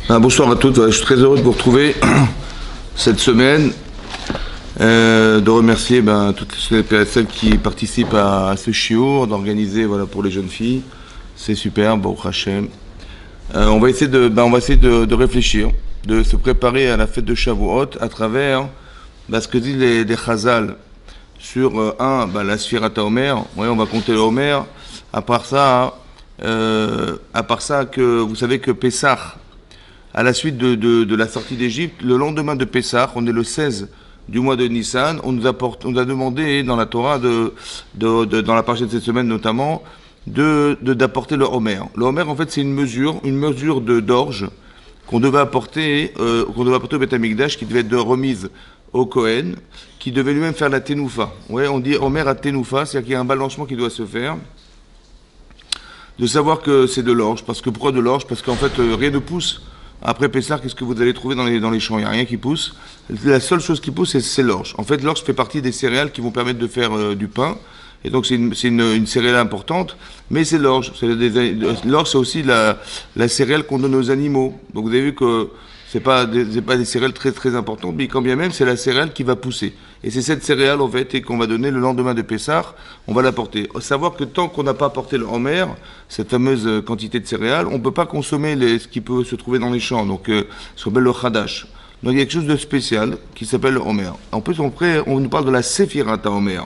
Bonsoir à toutes, je suis très heureux de vous retrouver cette semaine, de remercier toutes celles qui participent à ce shiur, d'organiser pour les jeunes filles, c'est super, Baruch Hashem. On va essayer de réfléchir, de se préparer à la fête de Shavuot à travers ce que disent les Chazal sur la Sfirat HaOmer. Ouais, on va compter le Homer. À part ça, que vous savez que Pessah, à la suite de la sortie d'Égypte, le lendemain de Pessah, on est le 16 du mois de Nissan, on nous a demandé dans la Torah, dans la partie de cette semaine notamment, d'apporter le Homer. Le Homer, en fait, c'est une mesure d'orge qu'on devait apporter au Beth Amikdash, qui devait être remise au Kohen, qui devait lui-même faire la Tenoufa. Ouais, on dit Homer à Tenoufa, c'est-à-dire qu'il y a un balancement qui doit se faire. De savoir que c'est de l'orge. Pourquoi de l'orge? Parce qu'en fait, rien ne pousse. Après Pessah, qu'est-ce que vous allez trouver dans les champs? Il n'y a rien qui pousse. La seule chose qui pousse, c'est l'orge. En fait, l'orge fait partie des céréales qui vont permettre de faire du pain. Et donc, c'est une céréale importante. Mais c'est l'orge. L'orge, c'est aussi la céréale qu'on donne aux animaux. Donc, vous avez vu que c'est pas des céréales très, très importantes, mais quand bien même, c'est la céréale qui va pousser. Et c'est cette céréale, en fait, et qu'on va donner le lendemain de Pessah, on va l'apporter. Savoir que tant qu'on n'a pas apporté le Homer, cette fameuse quantité de céréales, on ne peut pas consommer ce qui peut se trouver dans les champs, donc ce qu'on appelle le Chadash. Donc il y a quelque chose de spécial qui s'appelle le Homer. En plus, on nous parle de la Sephirat HaOmer.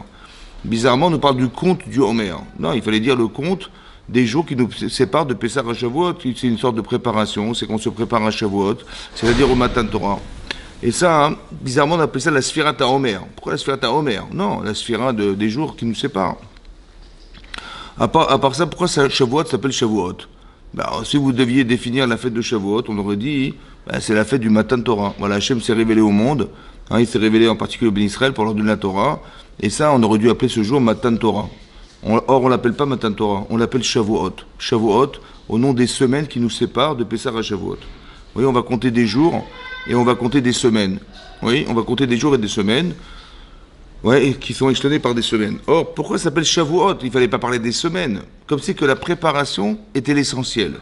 Bizarrement, on nous parle du compte du Homer. Non, il fallait dire le compte des jours qui nous séparent de Pessah à Shavuot. C'est une sorte de préparation, c'est qu'on se prépare à Shavuot, c'est-à-dire au matin de Torah. Et ça, bizarrement, on appelle ça la Sfirat HaOmer. Pourquoi la Sfirat HaOmer? Non, la Sfirat des jours qui nous séparent. À part ça, pourquoi Shavuot s'appelle Shavuot? Si vous deviez définir la fête de Shavuot, on aurait dit, c'est la fête du matin de Torah. Voilà, Hachem s'est révélé au monde, il s'est révélé en particulier au Ben Israël pour leur donner la Torah, et ça, on aurait dû appeler ce jour Matan Torah. Or, on l'appelle pas Matan Torah, on l'appelle Shavuot. Shavuot, au nom des semaines qui nous séparent de Pessah à Shavuot. Vous voyez, on va compter des jours et on va compter des semaines. Oui, on va compter des jours et des semaines, qui sont échelonnés par des semaines. Or, pourquoi ça s'appelle Shavuot? Il ne fallait pas parler des semaines, comme si que la préparation était l'essentiel.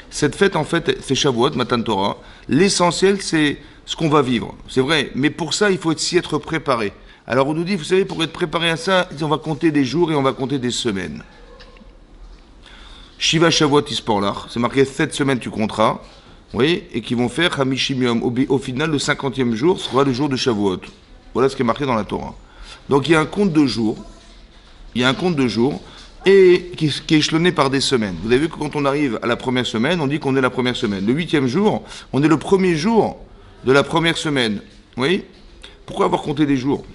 Cette fête, en fait, c'est Shavuot, Matan Torah. L'essentiel, c'est ce qu'on va vivre. C'est vrai, mais pour ça, il faut s'y être préparé. Alors on nous dit, vous savez, pour être préparé à ça, on va compter des jours et on va compter des semaines. Shiva Shavuot Isporlach, c'est marqué 7 semaines tu compteras, et qui vont faire Hamishim Yom. Au final, le 50e jour sera le jour de Shavuot. Voilà ce qui est marqué dans la Torah. Donc il y a un compte de jours, et qui est échelonné par des semaines. Vous avez vu que quand on arrive à la première semaine, on dit qu'on est la première semaine. Le 8e jour, on est le premier jour de la première semaine. Oui. Pourquoi avoir compté des jours?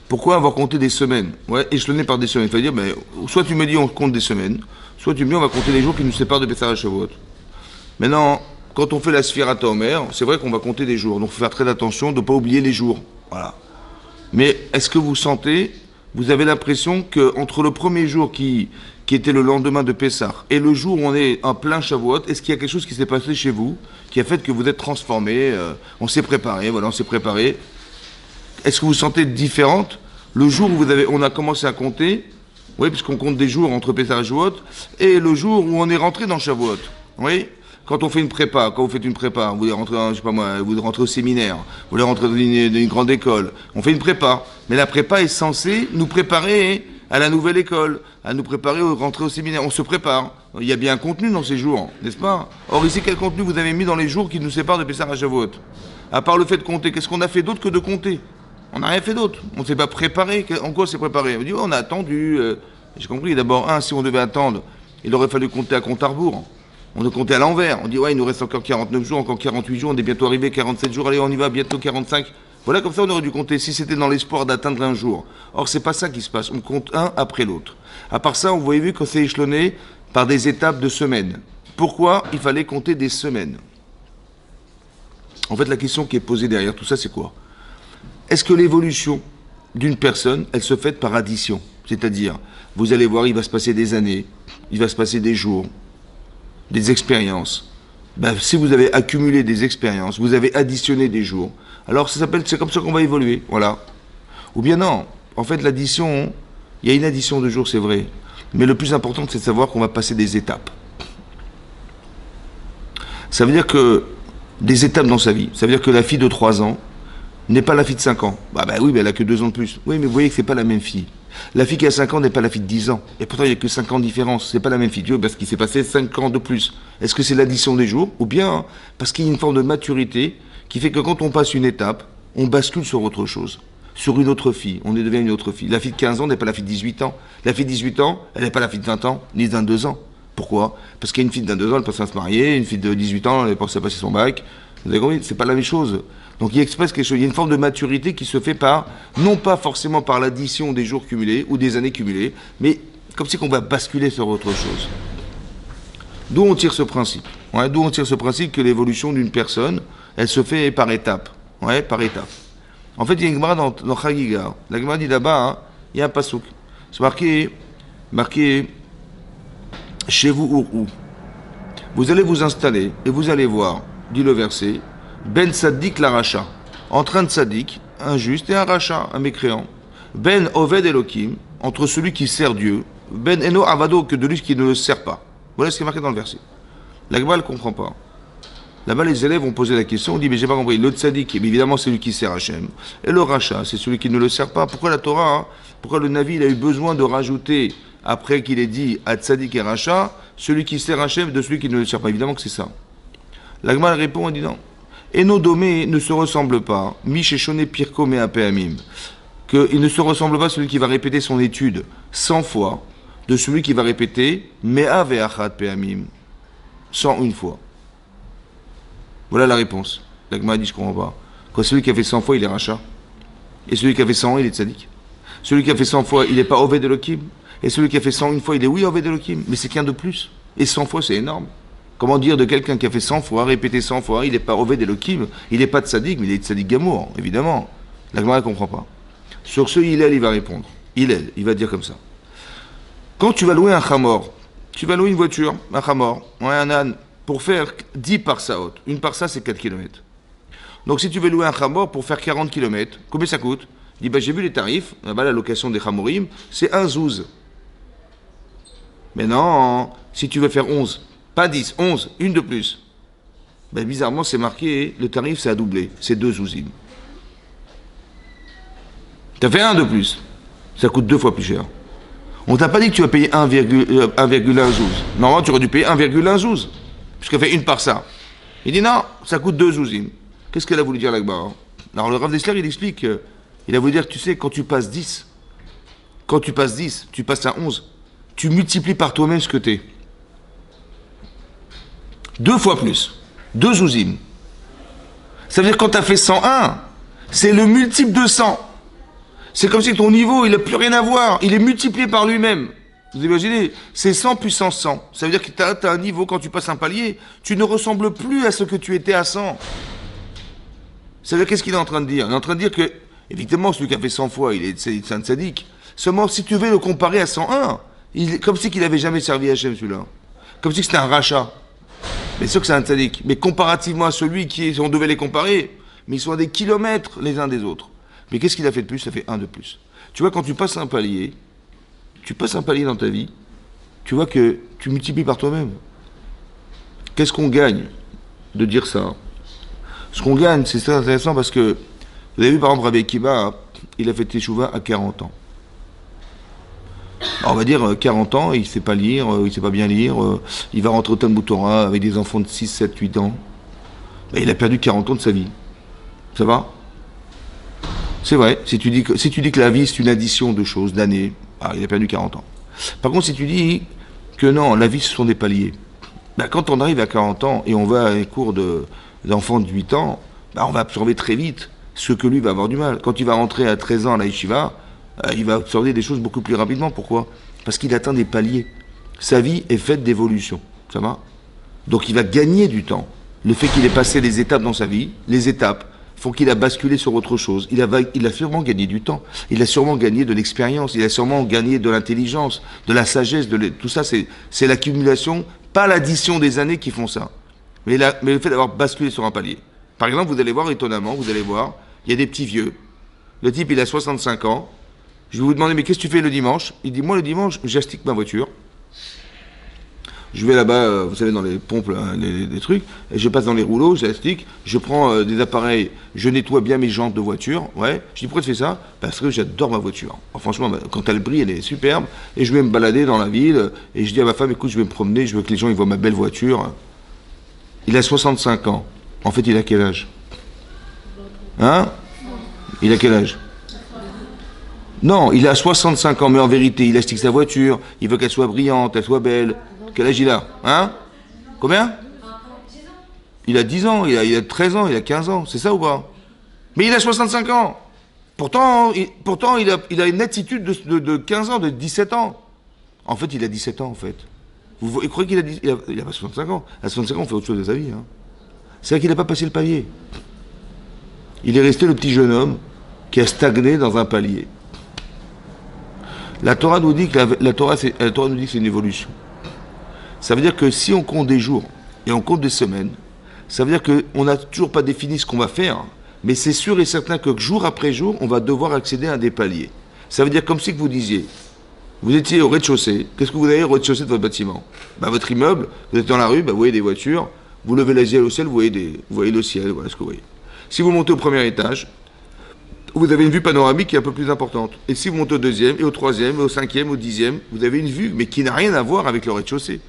Pourquoi avoir compté des semaines? Échelonné par des semaines. Il faut dire, soit tu me dis on compte des semaines, soit tu me dis on va compter les jours qui nous séparent de Pessah à Shavuot. Maintenant, quand on fait la Sfirat HaOmer, c'est vrai qu'on va compter des jours. Donc il faut faire très attention de ne pas oublier les jours. Voilà. Mais est-ce que vous sentez, vous avez l'impression qu'entre le premier jour qui était le lendemain de Pessah et le jour où on est en plein Shavuot, est-ce qu'il y a quelque chose qui s'est passé chez vous qui a fait que vous êtes transformé, on s'est préparé, on s'est préparé. Est-ce que vous sentez différente le jour où on a commencé à compter, puisqu'on compte des jours entre Pessah et Shavuot, et le jour où on est rentré dans Shavuot, quand on fait une prépa, quand vous faites une prépa, vous rentrez, vous rentrez au séminaire, vous rentrez dans une grande école, on fait une prépa, mais la prépa est censée nous préparer à la nouvelle école, à nous préparer à rentrer au séminaire, on se prépare. Il y a bien un contenu dans ces jours, n'est-ce pas? Or ici, quel contenu vous avez mis dans les jours qui nous séparent de Pessah à Shavuot? À part le fait de compter, qu'est-ce qu'on a fait d'autre que de compter? On n'a rien fait d'autre. On ne s'est pas préparé. En quoi on s'est préparé? On dit, on a attendu. J'ai compris. D'abord, si on devait attendre, il aurait fallu compter à compte à rebours. On a compté à l'envers. On dit, il nous reste encore 49 jours, encore 48 jours, on est bientôt arrivé, 47 jours, allez, on y va, bientôt 45. Voilà, comme ça, on aurait dû compter si c'était dans l'espoir d'atteindre un jour. Or, c'est pas ça qui se passe. On compte un après l'autre. À part ça, vous avez vu qu'on s'est échelonné par des étapes de semaines. Pourquoi il fallait compter des semaines? En fait, la question qui est posée derrière tout ça, c'est quoi? Est-ce que l'évolution d'une personne, elle se fait par addition? C'est-à-dire, vous allez voir, il va se passer des années, il va se passer des jours, des expériences. Si vous avez accumulé des expériences, vous avez additionné des jours, alors c'est comme ça qu'on va évoluer, voilà. Ou bien non, en fait l'addition, il y a une addition de jours, c'est vrai, mais le plus important c'est de savoir qu'on va passer des étapes. Ça veut dire que des étapes dans sa vie. Ça veut dire que la fille de 3 ans n'est pas la fille de 5 ans. Bah oui, mais elle a que 2 ans de plus. Oui, mais vous voyez que c'est pas la même fille. La fille qui a 5 ans n'est pas la fille de 10 ans. Et pourtant, il n'y a que 5 ans de différence. C'est pas la même fille. Dieu, parce qu'il s'est passé 5 ans de plus. Est-ce que c'est l'addition des jours? Ou bien parce qu'il y a une forme de maturité qui fait que quand on passe une étape, on bascule sur autre chose. Sur une autre fille. On devient une autre fille. La fille de 15 ans n'est pas la fille de 18 ans. La fille de 18 ans, elle n'est pas la fille de 20 ans, ni de 22 ans. Pourquoi? Parce qu'il y a une fille de 22 ans, elle pense à se marier. Une fille de 18 ans, elle pense à passer son bac. Vous avez compris? C'est pas la même chose. Donc il expresse quelque chose, il y a une forme de maturité qui se fait par, non pas forcément par l'addition des jours cumulés ou des années cumulées, mais comme si on va basculer sur autre chose. D'où on tire ce principe? D'où on tire ce principe que l'évolution d'une personne, elle se fait par étapes. Par étapes. En fait, il y a une Gemara dans Chagiga. La Gemara dit là-bas, il y a un pasouk. C'est marqué chez vous ou. Vous allez vous installer et vous allez voir, dit le verset, Ben Sadik la Racha, entre un Sadik, un juste, et un Racha, un mécréant. Ben Oved Elohim, entre celui qui sert Dieu, Ben Eno Avado, que de lui qui ne le sert pas. Voilà ce qui est marqué dans le verset. La Gemara ne comprend pas. Là-bas, les élèves ont posé la question, on dit, mais j'ai pas compris. Le Tzadik, évidemment, c'est celui qui sert Hachem. Et le Racha, c'est celui qui ne le sert pas. Pourquoi la Torah, pourquoi le Navi, il a eu besoin de rajouter, après qu'il ait dit à Tzadik et Racha, celui qui sert Hachem de celui qui ne le sert pas? Évidemment que c'est ça. La Gemara répond en disant, et nos domés ne se ressemblent pas, Micheshone Pirko Meapeamim, qu'il ne se ressemble pas celui qui va répéter son étude 100 fois, de celui qui va répéter Mea Ve'achat Peamim, 101 fois. Voilà la réponse. La Gemara dit, je ne comprends pas. Quand celui qui a fait 100 fois, il est rachat. Et celui qui a fait 101, il est tzaddik. Celui qui a fait 100 fois, il n'est pas Oved Elohim. Et celui qui a fait 101 fois, il est oui Oved Elohim. Mais c'est qu'un de plus. Et 100 fois, c'est énorme. Comment dire de quelqu'un qui a fait 100 fois, répété 100 fois, il n'est pas Oved Elohim, il n'est pas tzaddik, mais il est tzaddik Gamour, évidemment. La Gemara ne comprend pas. Sur ce, il va répondre. Il va dire comme ça. Quand tu vas louer un chamor, tu vas louer une voiture, un chamor, un âne, pour faire 10 parsaot. Une parsa, c'est 4 km. Donc si tu veux louer un chamor pour faire 40 km, combien ça coûte? Il dit, j'ai vu les tarifs, là-bas la location des chamorim, c'est 1 zouz. Mais non, si tu veux faire 11, pas 10, 11, une de plus. Bizarrement, c'est marqué, le tarif, c'est à doubler, c'est 2 zouzim. Tu as fait 1 de plus, ça coûte 2 fois plus cher. On t'a pas dit que tu vas payer 1,1 zouz. Normalement, tu aurais dû payer 1,1 zouz. Puisqu'elle fait une par ça. Il dit non, ça coûte 2 zouzim. Qu'est-ce qu'elle a voulu dire là-bas? Alors le Rav Dessler, il explique, il a voulu dire, tu sais, quand tu passes 10, tu passes à 11, tu multiplies par toi-même ce que t'es. 2 fois plus. 2 zouzim. Ça veut dire quand tu as fait 101, c'est le multiple de 100. C'est comme si ton niveau, il n'a plus rien à voir. Il est multiplié par lui-même. Vous imaginez, c'est 100 puissance 100. Ça veut dire que tu as un niveau, quand tu passes un palier, tu ne ressembles plus à ce que tu étais à 100. Ça veut dire, qu'est-ce qu'il est en train de dire? Il est en train de dire que, évidemment, celui qui a fait 100 fois, il est un tzaddik. Seulement, si tu veux le comparer à 101, comme si qu'il n'avait jamais servi Hachem, celui-là. Comme si c'était un rachat. Mais sûr que c'est un tzaddik. Mais comparativement à celui qui, on devait les comparer, mais ils sont à des kilomètres les uns des autres. Mais qu'est-ce qu'il a fait de plus? Ça fait 1 de plus. Tu vois, quand tu passes un palier dans ta vie, tu vois que tu multiplies par toi-même. Qu'est-ce qu'on gagne de dire ça? Ce qu'on gagne, c'est très intéressant parce que, vous avez vu par exemple Rabbi Akiva, il a fait Teshuvah à 40 ans. Alors, on va dire 40 ans, il ne sait pas lire, il ne sait pas bien lire, il va rentrer au Talmud Torah avec des enfants de 6, 7, 8 ans. Il a perdu 40 ans de sa vie. Ça va? C'est vrai, si tu dis que la vie c'est une addition de choses, d'années, il a perdu 40 ans. Par contre, si tu dis que non, la vie ce sont des paliers, quand on arrive à 40 ans et on va à un cours d'enfants de 8 ans, on va absorber très vite ce que lui va avoir du mal. Quand il va rentrer à 13 ans à la yeshiva, il va absorber des choses beaucoup plus rapidement. Pourquoi? Parce qu'il atteint des paliers. Sa vie est faite d'évolution. Ça va? Donc il va gagner du temps. Le fait qu'il ait passé les étapes dans sa vie, les étapes, font qu'il a basculé sur autre chose. Il a sûrement gagné du temps. Il a sûrement gagné de l'expérience. Il a sûrement gagné de l'intelligence, de la sagesse. Tout ça, c'est l'accumulation, pas l'addition des années qui font ça. Mais le fait d'avoir basculé sur un palier. Par exemple, vous allez voir étonnamment, il y a des petits vieux. Le type, il a 65 ans. Je vais vous demander, mais qu'est-ce que tu fais le dimanche? Il dit, moi, le dimanche, j'astique ma voiture. Je vais là-bas, vous savez, dans les pompes, là, les trucs, et je passe dans les rouleaux, j'élastique, je prends des appareils, je nettoie bien mes jantes de voiture, ouais. Je dis pourquoi tu fais ça? Parce que j'adore ma voiture. Alors, franchement, quand elle brille, elle est superbe, et je vais me balader dans la ville, et je dis à ma femme, écoute, je vais me promener, je veux que les gens ils voient ma belle voiture. Il a 65 ans. En fait, il a quel âge? Hein? Il a quel âge? Non, il a 65 ans, mais en vérité, il élastique sa voiture, il veut qu'elle soit brillante, elle soit belle. Quel âge il a? Hein? Combien? Il a 10 ans, il a 13 ans, il a 15 ans, c'est ça ou pas? Mais il a 65 ans. Pourtant, il a une attitude de 15 ans, de 17 ans. En fait, il a 17 ans, en fait. Vous croyez qu'il a pas 65 ans? À 65 ans, on fait autre chose de sa vie. Hein. C'est vrai qu'il n'a pas passé le palier. Il est resté le petit jeune homme qui a stagné dans un palier. La Torah nous dit que la Torah nous dit que c'est une évolution. Ça veut dire que si on compte des jours et on compte des semaines, ça veut dire qu'on n'a toujours pas défini ce qu'on va faire, mais c'est sûr et certain que jour après jour, on va devoir accéder à des paliers. Ça veut dire comme si que vous disiez, vous étiez au rez-de-chaussée, qu'est-ce que vous avez au rez-de-chaussée de votre bâtiment? Votre immeuble, vous êtes dans la rue, vous voyez des voitures, vous levez les yeux au ciel, vous voyez le ciel, voilà ce que vous voyez. Si vous montez au premier étage, vous avez une vue panoramique qui est un peu plus importante. Et si vous montez au deuxième, et au troisième, et au cinquième, au dixième, vous avez une vue, mais qui n'a rien à voir avec le rez-de-chaussée.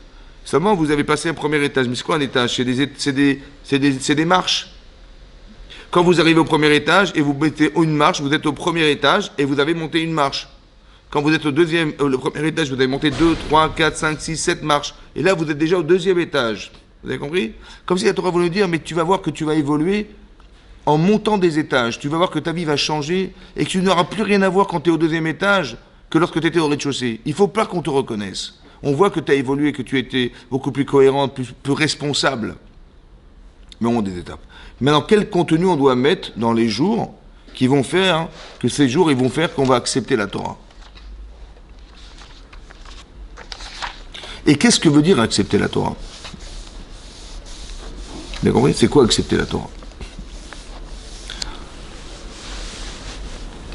Seulement, vous avez passé un premier étage. Mais c'est quoi un étage? C'est des marches. Quand vous arrivez au premier étage et vous mettez une marche, vous êtes au premier étage et vous avez monté une marche. Quand vous êtes au deuxième, le premier étage, vous avez monté 2, 3, 4, 5, 6, 7 marches. Et là, vous êtes déjà au deuxième étage. Vous avez compris? Comme si la Torah voulait dire, mais tu vas voir que tu vas évoluer en montant des étages. Tu vas voir que ta vie va changer et que tu n'auras plus rien à voir quand tu es au deuxième étage que lorsque tu étais au rez-de-chaussée. Il ne faut pas qu'on te reconnaisse. On voit que tu as évolué, que tu étais beaucoup plus cohérent, plus responsable. Mais on a des étapes. Maintenant, quel contenu on doit mettre dans les jours qui vont faire, que ces jours, ils vont faire qu'on va accepter la Torah? Et qu'est-ce que veut dire accepter la Torah? Vous avez compris? C'est quoi accepter la Torah?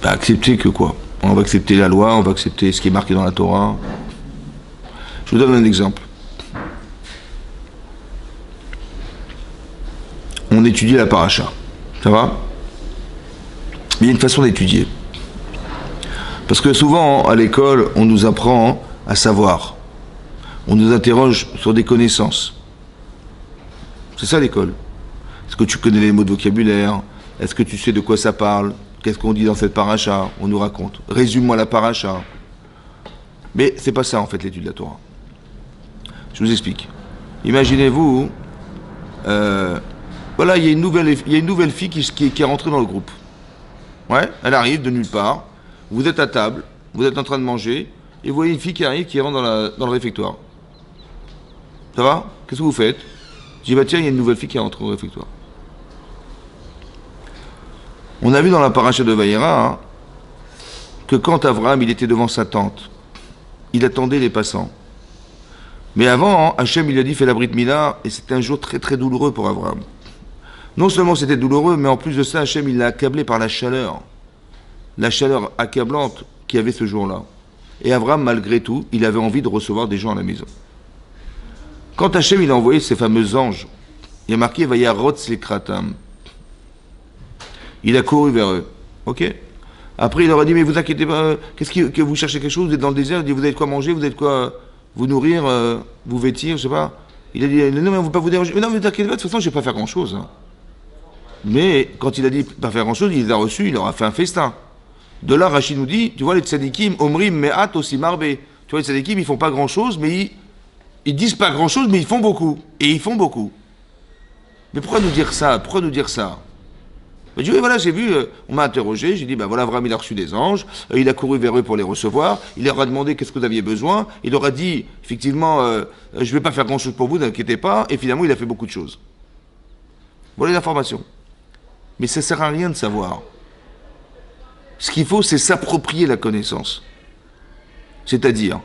Bah, accepter que quoi? On va accepter la loi, on va accepter ce qui est marqué dans la Torah. Je vous donne un exemple. On étudie la paracha. Ça va? Il y a une façon d'étudier. Parce que souvent, à l'école, on nous apprend à savoir. On nous interroge sur des connaissances. C'est ça l'école. Est-ce que tu connais les mots de vocabulaire? Est-ce que tu sais de quoi ça parle? Qu'est-ce qu'on dit dans cette paracha? On nous raconte. Résume-moi la paracha. Mais c'est pas ça en fait l'étude de la Torah. Je vous explique. Imaginez-vous, voilà, il y a une nouvelle fille qui est rentrée dans le groupe. Ouais, elle arrive de nulle part. Vous êtes à table, vous êtes en train de manger, et vous voyez une fille qui arrive, qui rentre dans le réfectoire. Ça va? Qu'est-ce que vous faites? Je dis, bah tiens, il y a une nouvelle fille qui est rentrée au réfectoire. On a vu dans la paracha de Vayera que quand Abraham il était devant sa tente, il attendait les passants. Mais avant, Hachem il a dit fais la Brit Mila et c'était un jour très très douloureux pour Abraham. Non seulement c'était douloureux, mais en plus de ça, Hachem il l'a accablé par la chaleur accablante qu'il y avait ce jour-là. Et Abraham, malgré tout, il avait envie de recevoir des gens à la maison. Quand Hachem il a envoyé ses fameux anges, il y a marqué Vayarot Sekratam. Il a couru vers eux. Ok? Après, il leur a dit, mais vous inquiétez pas, que vous cherchez quelque chose, vous êtes dans le désert, il dit, vous avez de quoi manger, vous avez de quoi vous nourrir, vous vêtir, je sais pas. Il a dit, non, mais on ne veut pas vous déranger. Mais non, mais t'inquiétez pas, de toute façon, je ne vais pas faire grand-chose. Hein. Mais quand il a dit pas faire grand-chose, il les a reçus, il leur a fait un festin. De là, Rachid nous dit, tu vois, les tzadikim, omrim, me'at, aussi marbe. Tu vois, les tzadikim, ils font pas grand-chose, mais ils disent pas grand-chose, mais ils font beaucoup. Et ils font beaucoup. Mais pourquoi nous dire ça? Pourquoi nous dire ça? Je dis, oui, voilà, j'ai vu, on m'a interrogé, j'ai dit, ben voilà, Abraham, il a reçu des anges, il a couru vers eux pour les recevoir, il leur a demandé qu'est-ce que vous aviez besoin, il leur a dit, effectivement, je ne vais pas faire grand-chose pour vous, n'inquiétez pas, et finalement, il a fait beaucoup de choses. Voilà l'information. Mais ça ne sert à rien de savoir. Ce qu'il faut, c'est s'approprier la connaissance. C'est-à-dire,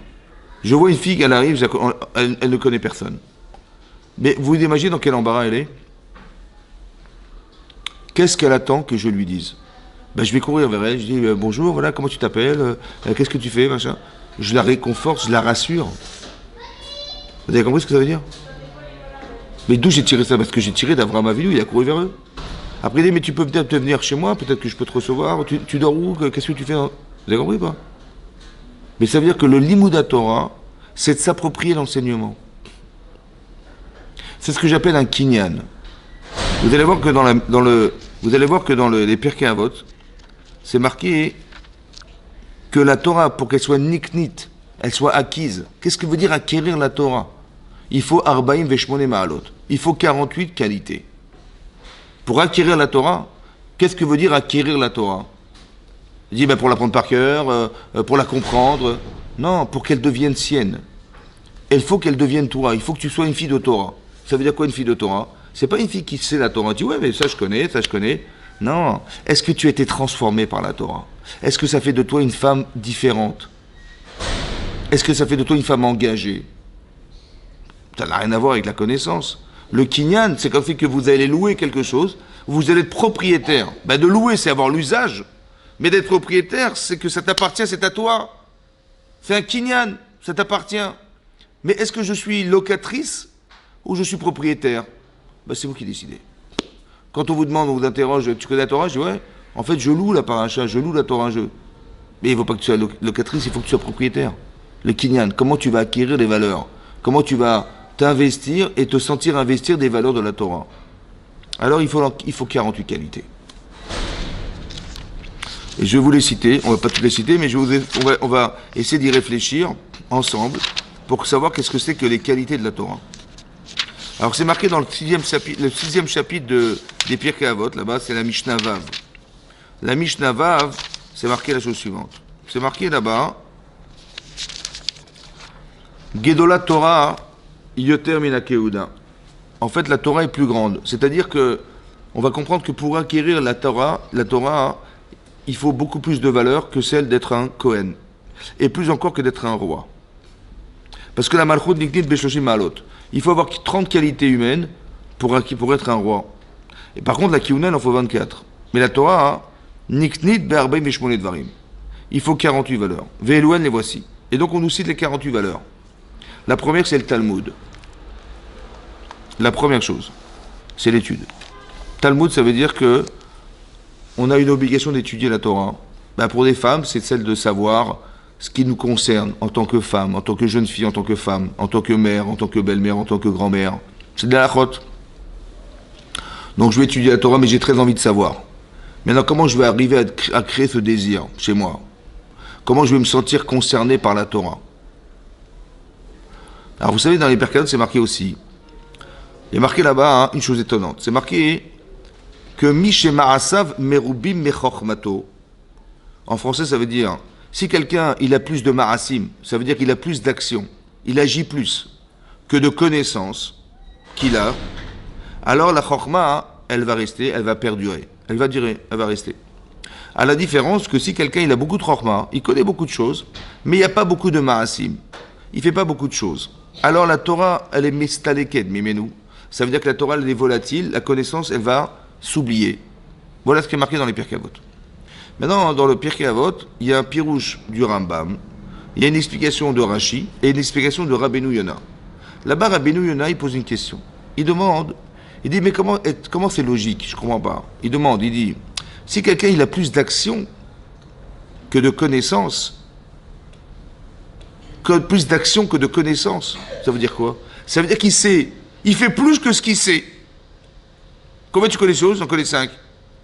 je vois une fille, elle arrive, elle ne connaît personne. Mais vous imaginez dans quel embarras elle est? Qu'est-ce qu'elle attend que je lui dise? Ben, je vais courir vers elle, je dis bonjour, voilà, comment tu t'appelles, qu'est-ce que tu fais, machin. Je la réconforte, je la rassure. Vous avez compris ce que ça veut dire? Mais d'où j'ai tiré ça? Parce que j'ai tiré d'Avraham Avinu, il a couru vers eux. Après, il dit, mais tu peux peut-être venir chez moi, peut-être que je peux te recevoir, tu dors où? Qu'est-ce que tu fais? Vous avez compris ou pas? Mais ça veut dire que le Limud Torah, c'est de s'approprier l'enseignement. C'est ce que j'appelle un kinyan. Vous allez voir que les Pirkei Avot, c'est marqué que la Torah, pour qu'elle soit niknit, elle soit acquise. Qu'est-ce que veut dire acquérir la Torah? Il faut Arbaim Veshmone Ma'alot. Il faut 48 qualités. Pour acquérir la Torah, qu'est-ce que veut dire acquérir la Torah? Il dit pour l'apprendre par cœur, pour la comprendre. Non, pour qu'elle devienne sienne. Il faut qu'elle devienne Torah. Il faut que tu sois une fille de Torah. Ça veut dire quoi une fille de Torah? C'est pas une fille qui sait la Torah. Tu dis ouais mais ça je connais, ça je connais. Non. Est-ce que tu as été transformé par la Torah? Est-ce que ça fait de toi une femme différente? Est-ce que ça fait de toi une femme engagée? Ça n'a rien à voir avec la connaissance. Le kinyan, c'est comme fait que vous allez louer quelque chose, vous allez être propriétaire. Ben de louer, c'est avoir l'usage. Mais d'être propriétaire, c'est que ça t'appartient, c'est à toi. C'est un kinyan, ça t'appartient. Mais est-ce que je suis locatrice ou je suis propriétaire? Ben c'est vous qui décidez. Quand on vous demande, on vous interroge, tu connais la Torah? Je dis ouais, en fait je loue la paracha, je loue la Torah, Mais il ne faut pas que tu sois locatrice, il faut que tu sois propriétaire. Le kinyan, comment tu vas acquérir les valeurs? Comment tu vas t'investir et te sentir investir des valeurs de la Torah? Alors il faut 48 qualités. Et je vais vous les citer, on ne va pas toutes les citer, mais on va essayer d'y réfléchir ensemble pour savoir qu'est-ce que c'est que les qualités de la Torah. Alors c'est marqué dans le sixième chapitre des Pirkei Avot, là-bas, c'est la Mishnah Vav. La Mishnah Vav, c'est marqué la chose suivante. C'est marqué là-bas, Gedola Torah Yoter Mina Keuda. En fait, la Torah est plus grande. C'est-à-dire que on va comprendre que pour acquérir la Torah, il faut beaucoup plus de valeur que celle d'être un Kohen. Et plus encore que d'être un roi. Parce que la Malchut Niknit Beshoshim Ma'alot. Il faut avoir 30 qualités humaines pour être un roi. Et par contre, la Keunan, il en faut 24. Mais la Torah, Niknit Be'arbeim Veshmone Dvarim. Il faut 48 valeurs. Ve'elouen, les voici. Et donc on nous cite les 48 valeurs. La première, c'est le Talmud. La première chose, c'est l'étude. Talmud, ça veut dire que on a une obligation d'étudier la Torah. Ben pour des femmes, c'est celle de savoir ce qui nous concerne en tant que femme, en tant que jeune fille, en tant que femme, en tant que mère, en tant que belle-mère, en tant que grand-mère. C'est de la halachot. Donc je vais étudier la Torah, mais j'ai très envie de savoir. Maintenant, comment je vais arriver à créer ce désir chez moi? Comment je vais me sentir concerné par la Torah? Alors vous savez, dans les Pirkei Avot, c'est marqué aussi. Il y a marqué là-bas une chose étonnante. C'est marqué que Mishe Ma'asav Merubim Mechochmato. En français, ça veut dire si quelqu'un il a plus de Ma'asim, ça veut dire qu'il a plus d'action, il agit plus que de connaissances qu'il a, alors la Chochma, elle va rester, elle va perdurer, elle va durer, elle va rester. À la différence que si quelqu'un il a beaucoup de Chochma, il connaît beaucoup de choses, mais il n'y a pas beaucoup de Ma'asim, il ne fait pas beaucoup de choses. Alors la Torah, elle est mistaleked, mimenu. Ça veut dire que la Torah, elle est volatile, la connaissance, elle va s'oublier. Voilà ce qui est marqué dans les Pirkei Avot. Maintenant, dans le Pirkei Avot, il y a un pirouche du Rambam, il y a une explication de Rashi et une explication de Rabbeinu Yonah. Là-bas, Rabbeinu Yonah, il pose une question. Il demande, il dit, mais comment c'est logique? Je ne comprends pas. Il demande, il dit, si quelqu'un il a plus d'action que de connaissances, plus d'action que de connaissances, ça veut dire quoi? Ça veut dire qu'il sait, il fait plus que ce qu'il sait. Combien tu connais de choses? J'en connais 5.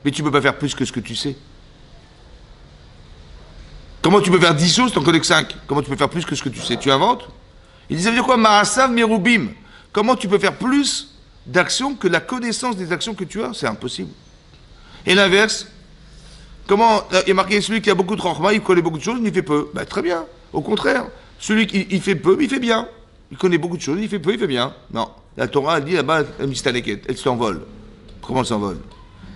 Mais tu ne peux pas faire plus que ce que tu sais. Comment tu peux faire 10 choses, tu n'en connais que 5? Comment tu peux faire plus que ce que tu sais? Tu inventes? Il dit, ça veut dire quoi? Ma'asav merubim. Comment tu peux faire plus d'actions que la connaissance des actions que tu as? C'est impossible. Et l'inverse, comment, il y a marqué celui qui a beaucoup de chokhma, il connaît beaucoup de choses, mais il fait peu. Ben, très bien. Au contraire, celui qui il fait peu, mais il fait bien. Il connaît beaucoup de choses, il fait peu, il fait bien. Non. La Torah, elle dit là-bas, elle s'envole. Comment elle s'envole?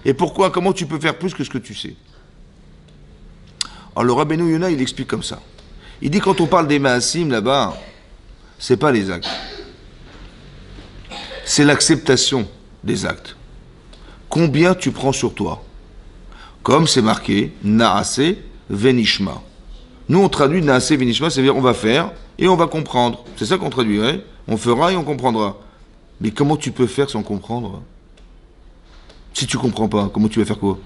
Et pourquoi? Comment tu peux faire plus que ce que tu sais? Alors le Rabbeinu Yonah, il explique comme ça. Il dit quand on parle des Ma'asim là-bas, c'est pas les actes. C'est l'acceptation des actes. Combien tu prends sur toi? Comme c'est marqué, Naase Venishma. Nous on traduit Naase Venishma, c'est-à-dire on va faire et on va comprendre. C'est ça qu'on traduit, ouais? On fera et on comprendra. Mais comment tu peux faire sans comprendre? Si tu comprends pas, comment tu vas faire quoi?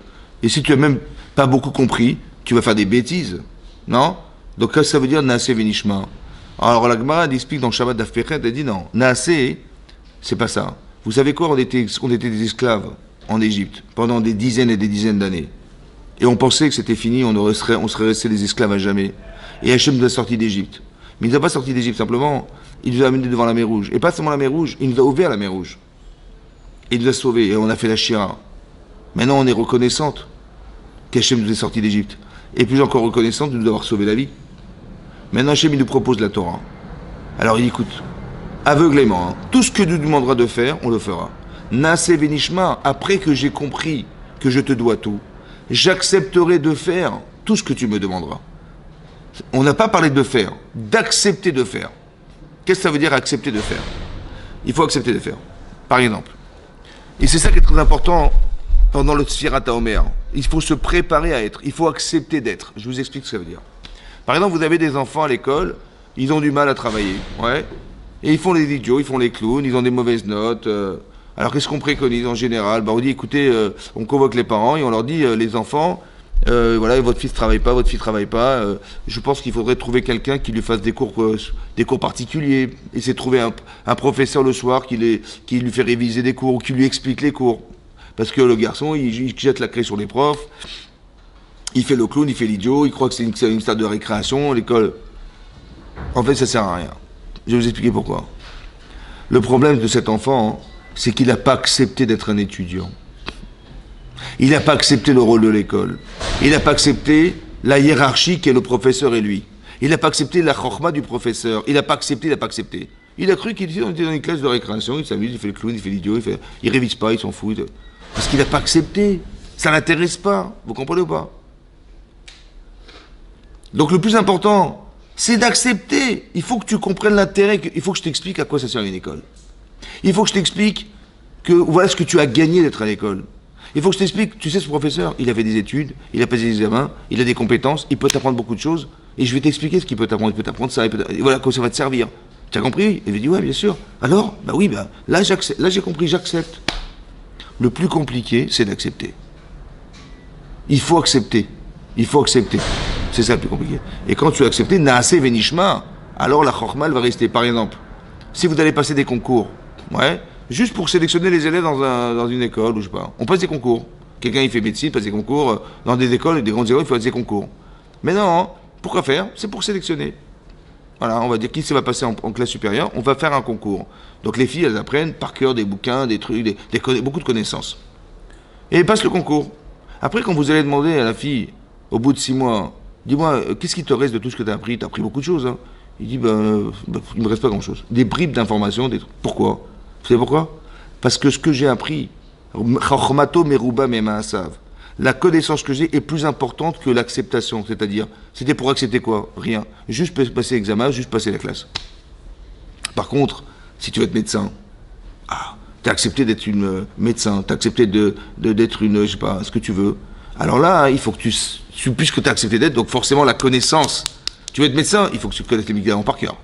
Et si tu as même pas beaucoup compris, tu vas faire des bêtises. Non? Donc là, ça veut dire Naaseh Venishma. Alors la Gemara elle explique dans Shabbat Daf Pechet, elle dit non, Naaseh, c'est pas ça. Vous savez quoi? On était des esclaves en Égypte pendant des dizaines et des dizaines d'années. Et on pensait que c'était fini, on serait resté des esclaves à jamais. Et Hachem nous a sortis d'Égypte. Mais il nous a pas sortis d'Égypte, simplement, il nous a amenés devant la mer Rouge. Et pas seulement la mer Rouge, il nous a ouvert la mer Rouge. Et il nous a sauvés, et on a fait la Shira. Maintenant, on est reconnaissante qu'Hachem nous ait sortis d'Égypte. Et plus encore reconnaissante de nous avoir sauvé la vie. Maintenant, Hachem, il nous propose la Torah. Alors, il écoute, aveuglément, hein. Tout ce que tu demanderas de faire, on le fera. Naaseh Venishma, après que j'ai compris que je te dois tout, j'accepterai de faire tout ce que tu me demanderas. On n'a pas parlé de faire, d'accepter de faire. Qu'est-ce que ça veut dire accepter de faire? Il faut accepter de faire. Par exemple. Et c'est ça qui est très important pendant le Sfirat HaOmer. Il faut se préparer à être. Il faut accepter d'être. Je vous explique ce que ça veut dire. Par exemple, vous avez des enfants à l'école, ils ont du mal à travailler. Ouais. Et ils font les idiots, ils font les clowns, ils ont des mauvaises notes. Alors qu'est-ce qu'on préconise en général? On dit écoutez, on convoque les parents et on leur dit les enfants, voilà, votre fils travaille pas, je pense qu'il faudrait trouver quelqu'un qui lui fasse des cours particuliers. Essayer de trouver un professeur le soir qui lui fait réviser des cours ou qui lui explique les cours. Parce que le garçon, il jette la clé sur les profs, il fait le clown, il fait l'idiot, il croit que c'est une salle de récréation, l'école. En fait, ça sert à rien. Je vais vous expliquer pourquoi. Le problème de cet enfant, c'est qu'il n'a pas accepté d'être un étudiant. Il n'a pas accepté le rôle de l'école. Il n'a pas accepté la hiérarchie qui est le professeur et lui. Il n'a pas accepté la chorma du professeur. Il n'a pas accepté. Il a cru qu'il était dans une classe de récréation, il s'amuse, il fait le clown, il fait l'idiot, il révise pas, il s'en fout. Parce qu'il n'a pas accepté. Ça l'intéresse pas. Vous comprenez ou pas? Donc le plus important, c'est d'accepter. Il faut que tu comprennes l'intérêt, il faut que je t'explique à quoi ça sert une école. Il faut que je t'explique que voilà ce que tu as gagné d'être à l'école. Il faut que je t'explique, tu sais, ce professeur, il a fait des études, il a passé des examens, il a des compétences, il peut t'apprendre beaucoup de choses, et je vais t'expliquer ce qu'il peut t'apprendre. Il peut t'apprendre ça, et voilà comment ça va te servir. Tu as compris? Il m'a dit, ouais, bien sûr. Alors, là, j'ai compris, j'accepte. Le plus compliqué, c'est d'accepter. Il faut accepter. C'est ça le plus compliqué. Et quand tu as accepté, Naaseh Venishma, alors la chorma, elle va rester. Par exemple, si vous allez passer des concours, ouais, juste pour sélectionner les élèves dans une école, ou je sais pas, on passe des concours. Quelqu'un, il fait médecine, passe des concours, dans des écoles, des grandes écoles, il faut passer des concours. Mais non, pourquoi faire? C'est pour sélectionner. Voilà, on va dire qui ça va passer en classe supérieure, on va faire un concours. Donc les filles, elles apprennent par cœur des bouquins, des trucs, beaucoup de connaissances. Et elles passent le concours. Après, quand vous allez demander à la fille, au bout de 6 mois, dis-moi, qu'est-ce qui te reste de tout ce que tu as appris? Tu as appris beaucoup de choses, hein. Il dit, il ne me reste pas grand-chose. Des bribes d'informations, des trucs. Pourquoi? Vous savez pourquoi? Parce que ce que j'ai appris, la connaissance que j'ai est plus importante que l'acceptation. C'est-à-dire, c'était pour accepter quoi? Rien. Juste passer l'examen, juste passer la classe. Par contre, si tu veux être médecin, tu as accepté d'être une médecin, tu as accepté d'être une, je sais pas, ce que tu veux. Alors là, il faut que puisque tu as accepté d'être, donc forcément la connaissance. Tu veux être médecin, il faut que tu connaisses les médicaments par cœur.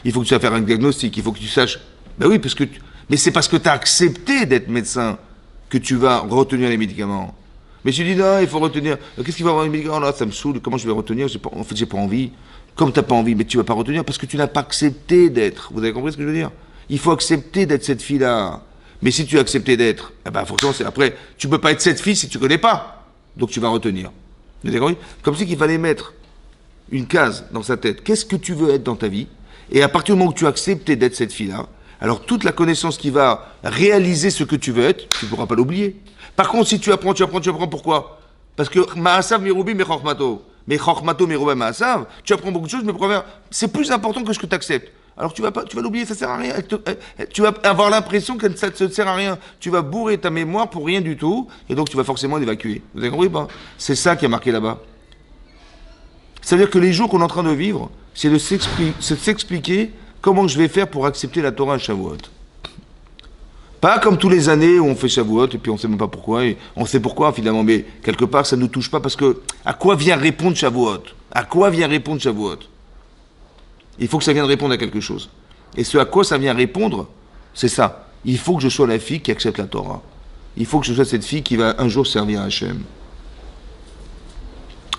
Il faut que tu vas faire un diagnostic, il faut que tu saches. Ben oui, mais c'est parce que tu as accepté d'être médecin que tu vas retenir les médicaments. Mais tu dis non, il faut retenir. Qu'est-ce qu'il va avoir les médicaments là? Ça me saoule, comment je vais retenir? En fait, j'ai pas envie. Comme tu n'as pas envie, mais tu vas pas retenir parce que tu n'as pas accepté d'être. Vous avez compris ce que je veux dire? Il faut accepter d'être cette fille-là. Mais si tu as accepté d'être, forcément, après, tu peux pas être cette fille si tu connais pas. Donc tu vas retenir. Vous avez compris? Comme si qu'il fallait mettre une case dans sa tête. Qu'est-ce que tu veux être dans ta vie? Et à partir du moment où tu as accepté d'être cette fille-là, alors toute la connaissance qui va réaliser ce que tu veux être, tu ne pourras pas l'oublier. Par contre, si tu apprends, pourquoi? Parce que Ma'asav Mirubi Mechormato. Mais Chormato Miruba Ma'asav, tu apprends beaucoup de choses, mais pourquoi faire? C'est plus important que ce que tu acceptes. Alors tu vas l'oublier, ça sert à rien. Tu vas avoir l'impression que ça ne te sert à rien. Tu vas bourrer ta mémoire pour rien du tout, et donc tu vas forcément l'évacuer. Vous avez compris ou pas? C'est ça qui est marqué là-bas. C'est-à-dire que les jours qu'on est en train de vivre, c'est de s'expliquer comment je vais faire pour accepter la Torah à Shavuot. Pas comme tous les années où on fait Shavuot et puis on ne sait même pas pourquoi, et on sait pourquoi finalement, mais quelque part ça ne nous touche pas parce que à quoi vient répondre Shavuot? À quoi vient répondre Shavuot? Il faut que ça vienne répondre à quelque chose. Et ce à quoi ça vient répondre, c'est ça. Il faut que je sois la fille qui accepte la Torah. Il faut que je sois cette fille qui va un jour servir à Hachem.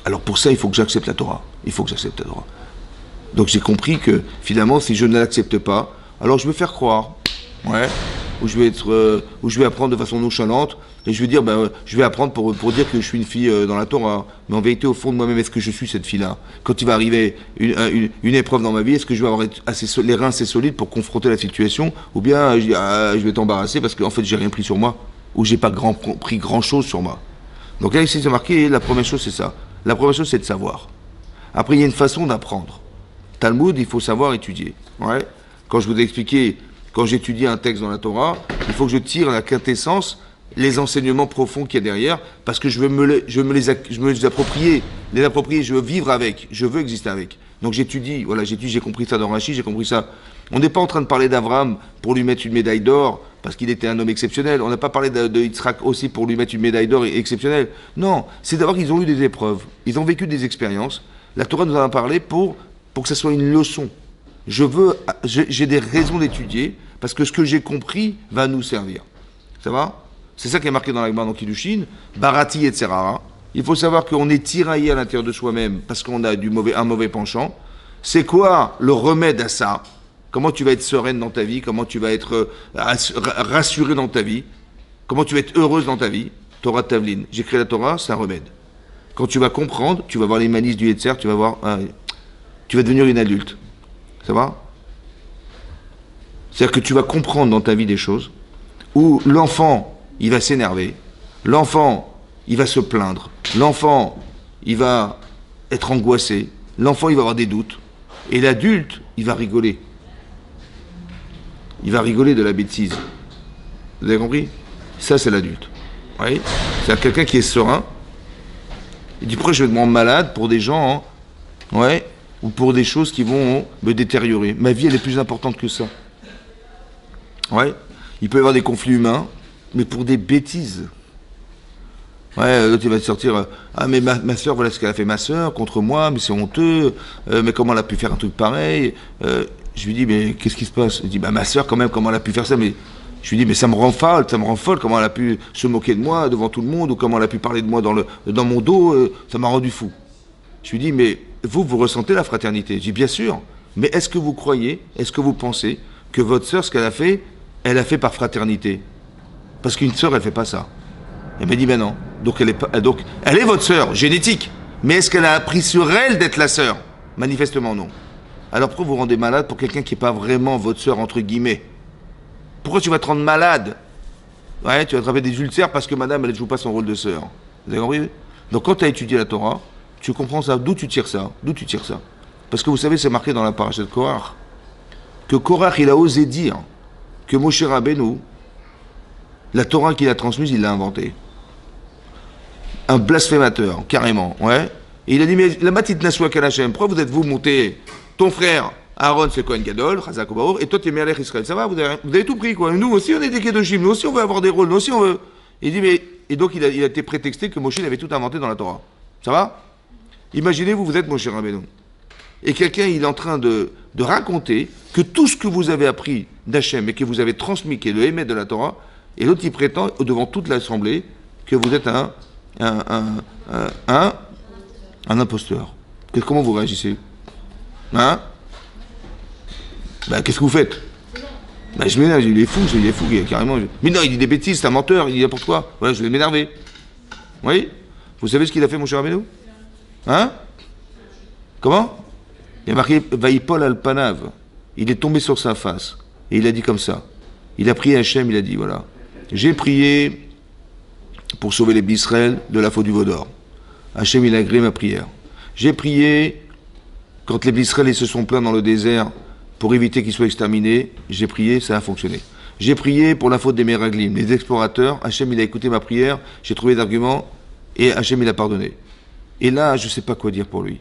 Alors pour ça, il faut que j'accepte la Torah. Il faut que j'accepte la Torah. Donc j'ai compris que finalement, si je ne l'accepte pas, alors je vais faire croire. Ouais. Où je vais apprendre de façon nonchalante, et je vais dire, je vais apprendre pour dire que je suis une fille dans la Torah. Mais en vérité, au fond de moi-même, est-ce que je suis cette fille-là? Quand il va arriver une épreuve dans ma vie, est-ce que je vais avoir les reins assez solides pour confronter la situation? Ou bien je vais t'embarrasser parce qu'en fait, j'ai rien pris sur moi, ou j'ai pas pris grand-chose sur moi. Donc là, ici, c'est marqué, la première chose, c'est ça. La première chose, c'est de savoir. Après, il y a une façon d'apprendre. Talmud, il faut savoir étudier. Ouais. Quand je vous ai expliqué, quand j'étudie un texte dans la Torah, il faut que je tire la quintessence, les enseignements profonds qu'il y a derrière, parce que je veux me les approprier, je veux vivre avec, je veux exister avec. Donc j'étudie, j'ai compris ça dans Rashi, j'ai compris ça. On n'est pas en train de parler d'Abraham pour lui mettre une médaille d'or, parce qu'il était un homme exceptionnel. On n'a pas parlé de Yitzhak aussi pour lui mettre une médaille d'or exceptionnelle. Non, c'est d'abord qu'ils ont eu des épreuves, ils ont vécu des expériences. La Torah nous en a parlé pour que ça soit une leçon. J'ai des raisons d'étudier, parce que ce que j'ai compris va nous servir. Ça va? C'est ça qui est marqué dans la Gemara dans Kiddushin, Barati et Tserara. Il faut savoir qu'on est tiraillé à l'intérieur de soi-même, parce qu'on a un mauvais penchant. C'est quoi le remède à ça? Comment tu vas être sereine dans ta vie? Comment tu vas être rassurée dans ta vie? Comment tu vas être heureuse dans ta vie? Torah Tavlin. J'ai créé la Torah, c'est un remède. Quand tu vas comprendre, tu vas voir les malices du Yetzer, tu vas devenir une adulte. Ça va? C'est-à-dire que tu vas comprendre dans ta vie des choses où l'enfant, il va s'énerver, l'enfant, il va se plaindre, l'enfant, il va être angoissé, l'enfant, il va avoir des doutes, et l'adulte, il va rigoler. Il va rigoler de la bêtise. Vous avez compris? Ça, c'est l'adulte. Oui? C'est quelqu'un qui est serein. Il dit, pourquoi je vais me rendre malade pour des gens, ouais, ou pour des choses qui vont me détériorer. Ma vie, elle est plus importante que ça. Ouais. Il peut y avoir des conflits humains, mais pour des bêtises. Ouais, l'autre il va te sortir, ah mais ma soeur, voilà ce qu'elle a fait ma soeur contre moi, mais c'est honteux, mais comment elle a pu faire un truc pareil? Je lui dis, mais qu'est-ce qui se passe? Il dit, ma soeur quand même, comment elle a pu faire ça? Mais je lui dis, mais ça me rend folle, comment elle a pu se moquer de moi devant tout le monde, ou comment elle a pu parler de moi dans mon dos, ça m'a rendu fou. Je lui dis, mais vous ressentez la fraternité? Je dis, bien sûr, mais est-ce que vous croyez, est-ce que vous pensez que votre sœur, ce qu'elle a fait, elle a fait par fraternité? Parce qu'une sœur, elle fait pas ça. Elle m'a dit, ben non. Donc elle est votre sœur, génétique. Mais est-ce qu'elle a appris sur elle d'être la sœur? Manifestement non. Alors pourquoi vous rendez malade pour quelqu'un qui n'est pas vraiment votre sœur, entre guillemets? Pourquoi tu vas te rendre malade? Ouais, tu vas attraper des ulcères parce que madame, elle ne joue pas son rôle de sœur. Vous avez compris? Donc quand tu as étudié la Torah, tu comprends ça. D'où tu tires ça? Parce que vous savez, c'est marqué dans la paracha de Korach, que Korach, il a osé dire que Moshe Rabbeinu, la Torah qu'il a transmise, il l'a inventée. Un blasphémateur, carrément, ouais. Et il a dit, mais la matite naswa kalachem, pourquoi vous êtes-vous monté? Ton frère, Aaron, c'est Kohen Gadol, Chazak Obaor, et toi, t'es Melech Israël. Ça va, vous avez tout pris, quoi. Nous aussi, on est des Kedoshim, nous aussi, on veut avoir des rôles, nous aussi, on veut. Il dit, mais. Et donc, il a été prétexté que Moshe avait tout inventé dans la Torah. Ça va? Imaginez-vous, vous êtes Moshe Rabbeinu. Et quelqu'un, il est en train de raconter que tout ce que vous avez appris d'Hachem et que vous avez transmis, qui est le émet de la Torah, et l'autre, il prétend, devant toute l'assemblée, que vous êtes un imposteur. Comment vous réagissez? Hein? Qu'est-ce que vous faites? Je m'énerve, il est fou, carrément. Mais non, il dit des bêtises, c'est un menteur, il dit n'importe quoi. Voilà, je vais m'énerver. Oui? Vous savez ce qu'il a fait, mon cher Rabbeinu? Hein? Comment? Il y a marqué Vaïpol al-Panav. Il est tombé sur sa face. Et il a dit comme ça. Il a prié Hachem, il a dit, voilà. J'ai prié pour sauver les Israël de la faute du veau d'or. Hachem, il a agréé ma prière. J'ai prié quand les Israël se sont plaints dans le désert pour éviter qu'ils soient exterminés. J'ai prié, ça a fonctionné. J'ai prié pour la faute des Meraglim, les explorateurs. Hachem, il a écouté ma prière. J'ai trouvé d'arguments et Hachem, il a pardonné. Et là, je ne sais pas quoi dire pour lui.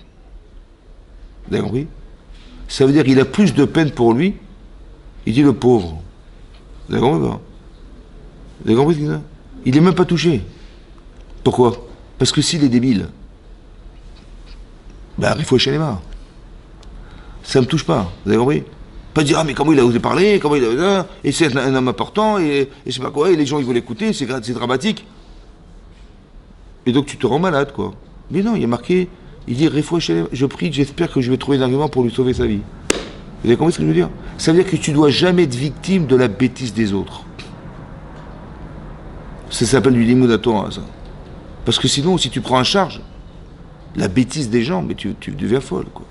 Vous avez compris? Ça veut dire qu'il a plus de peine pour lui. Il dit le pauvre. Vous avez compris pas? Vous avez compris ce qu'il a? Il n'est même pas touché. Pourquoi? Parce que s'il est débile, il faut chez les mains. Ça ne me touche pas. Vous avez compris? Pas dire, ah, mais comment il a osé parler, comment il a... Et c'est un homme important, et je sais pas quoi, et les gens, ils veulent l'écouter, c'est dramatique. Et donc, tu te rends malade, quoi. Mais non, il y a marqué, il dit, je prie, j'espère que je vais trouver un argument pour lui sauver sa vie. Vous avez compris ce que je veux dire? Ça veut dire que tu dois jamais être victime de la bêtise des autres. Ça s'appelle du limud à Torah, ça. Parce que sinon, si tu prends en charge la bêtise des gens, mais tu deviens folle, quoi.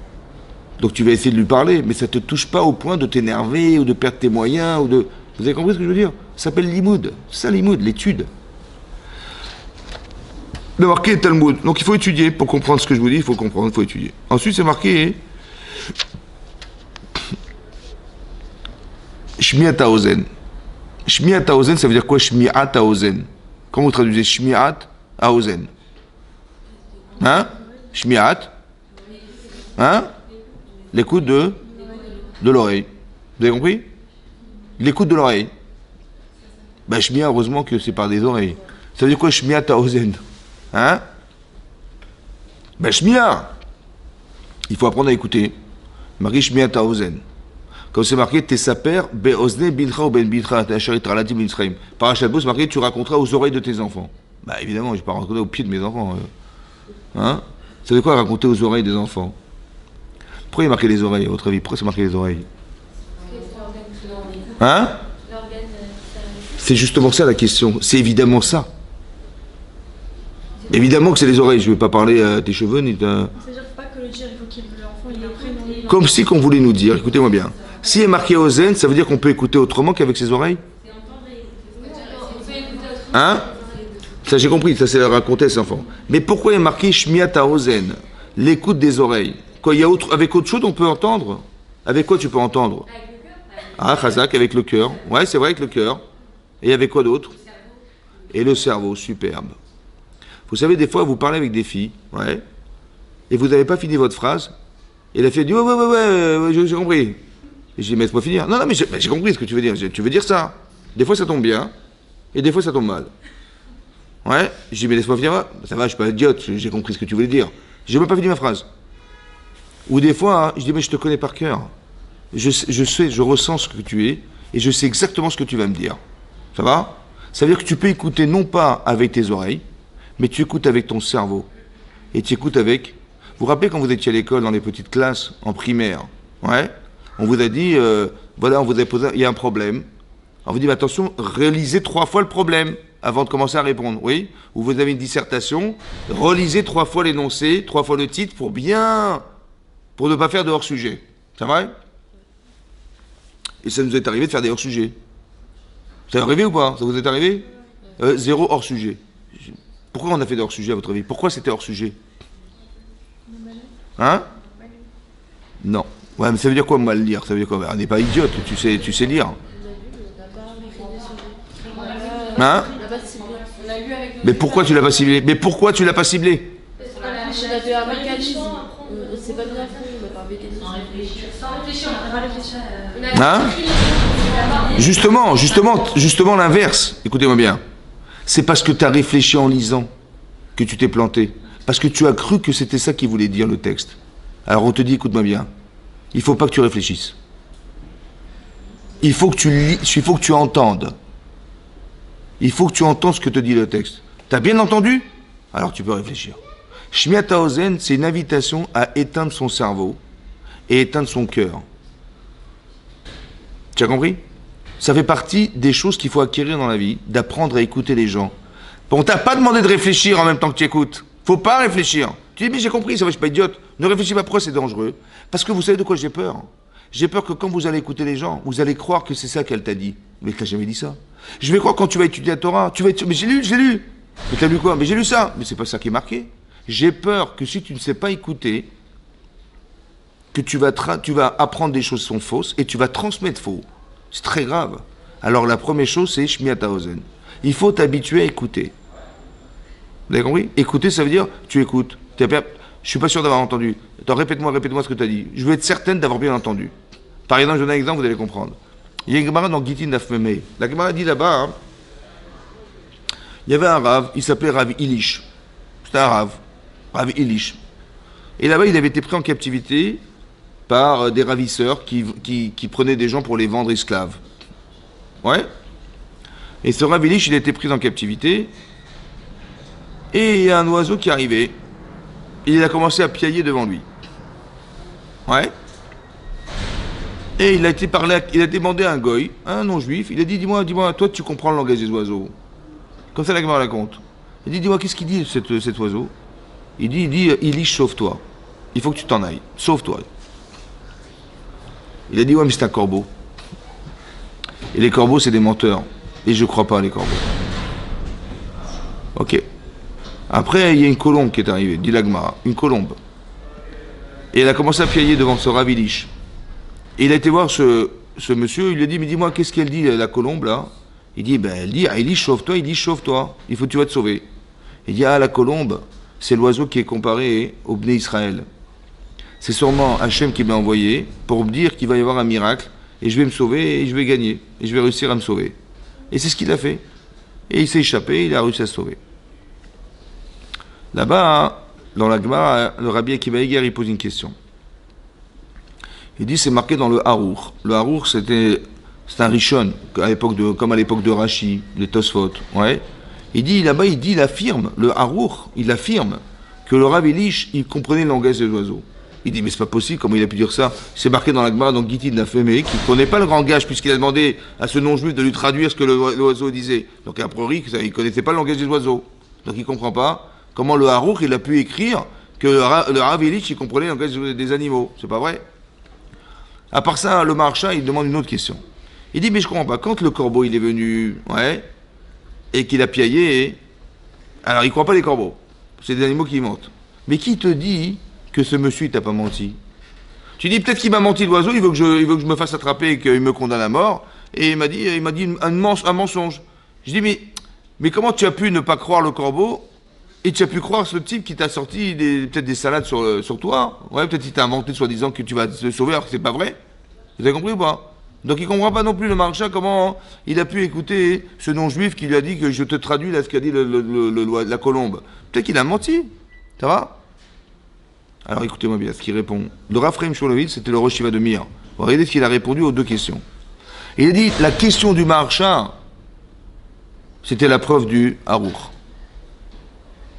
Donc tu vas essayer de lui parler, mais ça ne te touche pas au point de t'énerver ou de perdre tes moyens ou de... Vous avez compris ce que je veux dire? Ça s'appelle l'imoud. C'est ça l'imoud, l'étude. De marqué Talmud. Donc il faut étudier pour comprendre ce que je vous dis, il faut comprendre, il faut étudier. Ensuite c'est marqué Shmiat haozen. Shmiat haozen, ça veut dire quoi? Shmiat haozen. Comment vous traduisez Shmiat haozen? Hein? Shmiat? Hein? L'écoute de l'oreille. Vous avez compris? L'écoute de l'oreille. Ben, Shmia, heureusement que c'est par des oreilles. Ça veut dire quoi, Shmia Taozen? Hein? Ben, Shmia. Il faut apprendre à écouter. Marqué Shmia Taozen. Comme c'est marqué, Tessaper, Be'ozne, Bincha ou Ben Bincha, Ta'asharit Raladim Mitzrayim. Parashat Bo, c'est marqué, tu raconteras aux oreilles de tes enfants. Ben, évidemment, je ne vais pas raconter aux pieds de mes enfants. Hein? Ça veut dire quoi, raconter aux oreilles des enfants? Pourquoi il y a marqué les oreilles, à votre avis? Pourquoi c'est marqué les oreilles? Hein? C'est justement ça la question. C'est évidemment ça. Évidemment que c'est les oreilles. Je ne vais pas parler à tes cheveux ni ta... C'est-à-dire pas que le dire, il faut qu'il l'enfant il apprenne. Comme si qu'on voulait nous dire, écoutez-moi bien. Si il est marqué Ozen, ça veut dire qu'on peut écouter autrement qu'avec ses oreilles? Hein? Ça j'ai compris, ça c'est raconter à ses enfants. Mais pourquoi il est marqué Shmiat Ozen? L'écoute des oreilles. Quoi, il y a avec autre chose on peut entendre? Avec quoi tu peux entendre? Ah, Chazak, avec le cœur. Ouais, c'est vrai, avec le cœur. Et avec quoi d'autre? Et le cerveau, superbe. Vous savez, des fois, vous parlez avec des filles, ouais, et vous n'avez pas fini votre phrase, et la fille dit, ouais, j'ai compris. Et je dis, mais laisse-moi finir. Non, mais j'ai compris ce que tu veux dire. Tu veux dire ça. Des fois, ça tombe bien, et des fois, ça tombe mal. Ouais, je dis, mais laisse-moi finir. Ça va, je suis pas idiote, j'ai compris ce que tu voulais dire. J'ai même pas fini ma phrase. Ou des fois, hein, je dis, mais je te connais par cœur. Je sais, je ressens ce que tu es, et je sais exactement ce que tu vas me dire. Ça va? Ça veut dire que tu peux écouter non pas avec tes oreilles, mais tu écoutes avec ton cerveau. Et tu écoutes avec... Vous vous rappelez quand vous étiez à l'école, dans les petites classes, en primaire, ouais, on vous a dit, voilà, on vous a posé, il y a un problème. On vous dit, attention, réalisez 3 fois le problème avant de commencer à répondre, oui? Ou vous avez une dissertation, relisez 3 fois l'énoncé, 3 fois le titre, pour ne pas faire de hors-sujet. C'est vrai? Et ça nous est arrivé de faire des hors-sujets. Ça est arrivé ou pas? Ça vous est arrivé? 0 hors-sujet. Pourquoi on a fait des hors-sujets à votre avis? Pourquoi c'était hors-sujet? Hein? Non. Ouais, mais ça veut dire quoi mal lire? Ça veut dire quoi? On n'est pas idiote, tu sais lire. Hein? Mais pourquoi tu l'as pas ciblé? Mais pourquoi tu l'as pas ciblé? Hein? Justement l'inverse. Écoutez-moi bien. C'est parce que tu as réfléchi en lisant que tu t'es planté. Parce que tu as cru que c'était ça qu'il voulait dire le texte. Alors on te dit, écoute-moi bien, il ne faut pas que tu réfléchisses. Il faut que tu entendes. Il faut que tu entendes ce que te dit le texte. T'as bien entendu? Alors tu peux réfléchir. Shmiat Haozen, c'est une invitation à éteindre son cerveau et éteindre son cœur. Tu as compris? Ça fait partie des choses qu'il faut acquérir dans la vie, d'apprendre à écouter les gens. Bon, on t'a pas demandé de réfléchir en même temps que tu écoutes. Faut pas réfléchir. Tu dis, mais j'ai compris, ça va, je suis pas idiote. Ne réfléchis pas, pourquoi c'est dangereux? Parce que vous savez de quoi j'ai peur? J'ai peur que quand vous allez écouter les gens, vous allez croire que c'est ça qu'elle t'a dit. Mais t'as jamais dit ça. Je vais croire quand tu vas étudier la Torah, mais j'ai lu. Mais t'as lu quoi? Mais j'ai lu ça. Mais c'est pas ça qui est marqué. J'ai peur que si tu ne sais pas écouter, que tu vas apprendre des choses qui sont fausses et tu vas transmettre faux. C'est très grave. Alors la première chose, c'est Shmiat Haozen. Il faut t'habituer à écouter. Vous avez compris? Écouter, ça veut dire, tu écoutes. Je suis pas sûr d'avoir entendu. Attends, répète-moi ce que tu as dit. Je veux être certaine d'avoir bien entendu. Par exemple, je donne un exemple, vous allez comprendre. Il y a une Gemara dans Gittin Daf Memei. La Gemara dit là-bas, hein, il y avait un Rav, il s'appelait Rav Ilish. C'était un Rav Ilish. Et là-bas, il avait été pris en captivité par des ravisseurs qui prenaient des gens pour les vendre esclaves. Ouais. Et ce Rav Elish, il a été pris en captivité. Et il y a un oiseau qui est arrivé. Il a commencé à piailler devant lui. Ouais. Et il a demandé à un goy, un non-juif, il a dit, dis-moi, toi tu comprends le langage des oiseaux. Comme ça la Gemara raconte. Il dit, dis-moi, qu'est-ce qu'il dit cet oiseau? Il dit, Elish, sauve-toi. Il faut que tu t'en ailles. Sauve-toi. Il a dit, ouais, mais c'est un corbeau. Et les corbeaux, c'est des menteurs. Et je crois pas à les corbeaux. Ok. Après, il y a une colombe qui est arrivée, dit la Gemara. Une colombe. Et elle a commencé à piailler devant ce Rav Elish. Et il a été voir ce monsieur, il lui a dit, mais dis-moi, qu'est-ce qu'elle dit, la colombe, là? Il dit, ben, elle dit, ah, Elish, sauve-toi, Elish, sauve-toi. Il faut que tu vas te sauver. Il dit, ah, la colombe, c'est l'oiseau qui est comparé au Bné Israël. C'est sûrement Hachem qui m'a envoyé pour me dire qu'il va y avoir un miracle, et je vais me sauver, et je vais gagner, et je vais réussir à me sauver. Et c'est ce qu'il a fait. Et il s'est échappé, il a réussi à se sauver. Là-bas, dans la Gemara, le Rabbi Akiva Eger, il pose une question. Il dit, c'est marqué dans le Harour. Le Harour, c'est un Rishon, comme à l'époque de Rashi, les Tosfot. Ouais. Il dit, là-bas, il affirme, le Harour, il affirme que le Rav Elish, il comprenait le langage des oiseaux. Il dit, mais c'est pas possible, comment il a pu dire ça? C'est marqué dans la Gemara, dans Gittin de la Fémé, qu'il ne connaît pas le langage, puisqu'il a demandé à ce non-juif de lui traduire ce que l'oiseau disait. Donc, a priori, il ne connaissait pas le langage des oiseaux. Donc, il ne comprend pas comment le Harour, il a pu écrire que le Rav Elish, il comprenait le langage des animaux. C'est pas vrai? À part ça, le marchand, il demande une autre question. Il dit, mais je comprends pas, quand le corbeau, il est venu, ouais, et qu'il a piaillé, alors il croit pas les corbeaux. C'est des animaux qui mentent. Mais qui te dit que ce monsieur, il t'a pas menti? Tu dis, peut-être qu'il m'a menti l'oiseau, il veut que je me fasse attraper et qu'il me condamne à mort, et il m'a dit un mensonge. Je dis, mais comment tu as pu ne pas croire le corbeau, et tu as pu croire ce type qui t'a sorti peut-être des salades sur toi? Ouais, peut-être qu'il t'a inventé soi-disant que tu vas te sauver alors que c'est pas vrai. Vous avez compris ou pas? Donc il comprend pas non plus le marchand comment il a pu écouter ce non-juif qui lui a dit que je te traduis là ce qu'a dit la colombe. Peut-être qu'il a menti. Ça va? Alors écoutez-moi bien ce qu'il répond. Le Rav Chaim Shmulevitz, c'était le Rosh Yeshiva de Mir. Regardez ce qu'il a répondu aux deux questions. Il a dit la question du marchand, c'était la preuve du Harour.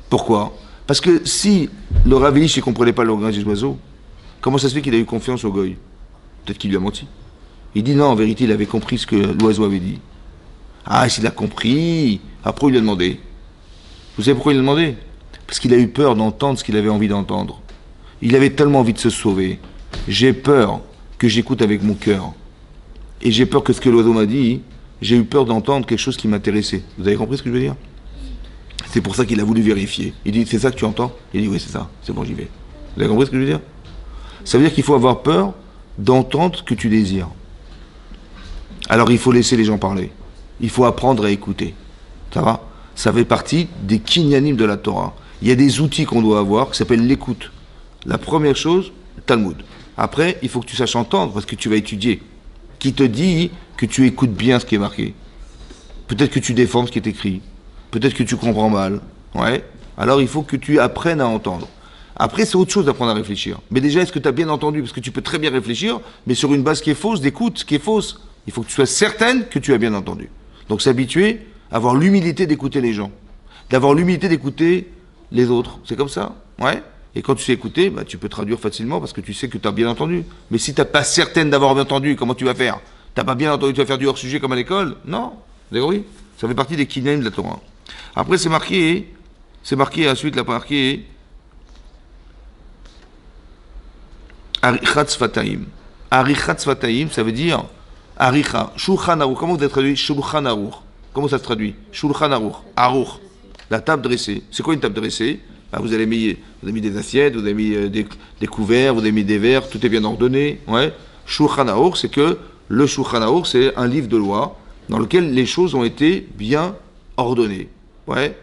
Pourquoi? Parce que si le Rav Elish ne comprenait pas le langage des oiseaux, comment ça se fait qu'il a eu confiance au goy? Peut-être qu'il lui a menti. Il dit non, en vérité, il avait compris ce que l'oiseau avait dit. Ah, s'il a compris, après il lui a demandé. Vous savez pourquoi il a demandé? Parce qu'il a eu peur d'entendre ce qu'il avait envie d'entendre. Il avait tellement envie de se sauver. J'ai peur que j'écoute avec mon cœur. Et j'ai peur que ce que l'oiseau m'a dit, j'ai eu peur d'entendre quelque chose qui m'intéressait. Vous avez compris ce que je veux dire? C'est pour ça qu'il a voulu vérifier. Il dit, c'est ça que tu entends? Il dit, oui, c'est ça. C'est bon, j'y vais. Vous avez compris ce que je veux dire? Ça veut dire qu'il faut avoir peur d'entendre ce que tu désires. Alors il faut laisser les gens parler. Il faut apprendre à écouter. Ça va? Ça fait partie des kinyanim de la Torah. Il y a des outils qu'on doit avoir qui s'appellent l'écoute. La première chose, le Talmud. Après, il faut que tu saches entendre parce que tu vas étudier. Qui te dit que tu écoutes bien ce qui est marqué? Peut-être que tu déformes ce qui est écrit. Peut-être que tu comprends mal. Ouais. Alors il faut que tu apprennes à entendre. Après, c'est autre chose d'apprendre à réfléchir. Mais déjà, est-ce que tu as bien entendu? Parce que tu peux très bien réfléchir, mais sur une base qui est fausse, d'écoute, qui est fausse. Il faut que tu sois certaine que tu as bien entendu. Donc s'habituer à avoir l'humilité d'écouter les gens. D'avoir l'humilité d'écouter les autres. C'est comme ça. Ouais. Et quand tu sais écouter, bah, tu peux traduire facilement parce que tu sais que tu as bien entendu. Mais si tu n'as pas certaine d'avoir bien entendu, comment tu vas faire? Tu n'as pas bien entendu, tu vas faire du hors-sujet comme à l'école? Non. Vous avez compris? Ça fait partie des kinyanim de la Torah. Après, c'est marqué, ensuite, là, marqué, Arichat Sfataim. Arichat Sfataim, ça veut dire, Aricha, Shulchan Aruch. Comment vous avez traduit Shulchan Aruch? Comment ça se traduit? Shulchan Aruch. Aruch. La table dressée. C'est quoi une table dressée? Bah, vous avez mis des assiettes, vous avez mis des couverts, vous avez mis des verres, tout est bien ordonné. Ouais. Shulchan Aruch, c'est que le Shulchan Aruch, c'est un livre de loi dans lequel les choses ont été bien ordonnées. Ouais.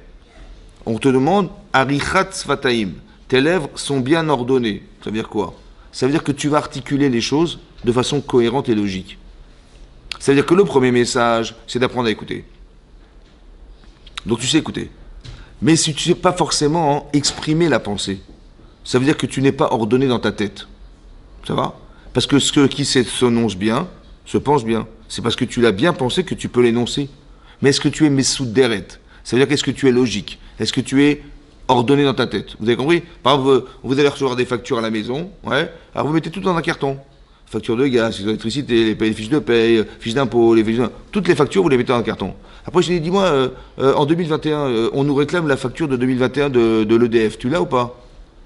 On te demande Arichat Sfataim. Tes lèvres sont bien ordonnées. Ça veut dire quoi? Ça veut dire que tu vas articuler les choses de façon cohérente et logique. Ça veut dire que le premier message, c'est d'apprendre à écouter. Donc tu sais écouter. Mais si tu ne sais pas forcément exprimer la pensée, ça veut dire que tu n'es pas ordonné dans ta tête. Ça va? Parce que ce qui s'énonce bien, se pense bien. C'est parce que tu l'as bien pensé que tu peux l'énoncer. Mais est-ce que tu es Messoud Deret? Ça veut dire qu'est-ce que tu es logique? Est-ce que tu es ordonné dans ta tête? Vous avez compris? Par exemple, vous allez recevoir des factures à la maison, ouais, alors vous mettez tout dans un carton. Facture de gaz, d'électricité, les fiches de paye, fiches d'impôt, toutes les factures, vous les mettez dans un carton. Après, je lui ai dit, dis-moi, en 2021, on nous réclame la facture de 2021 de l'EDF. Tu l'as ou pas?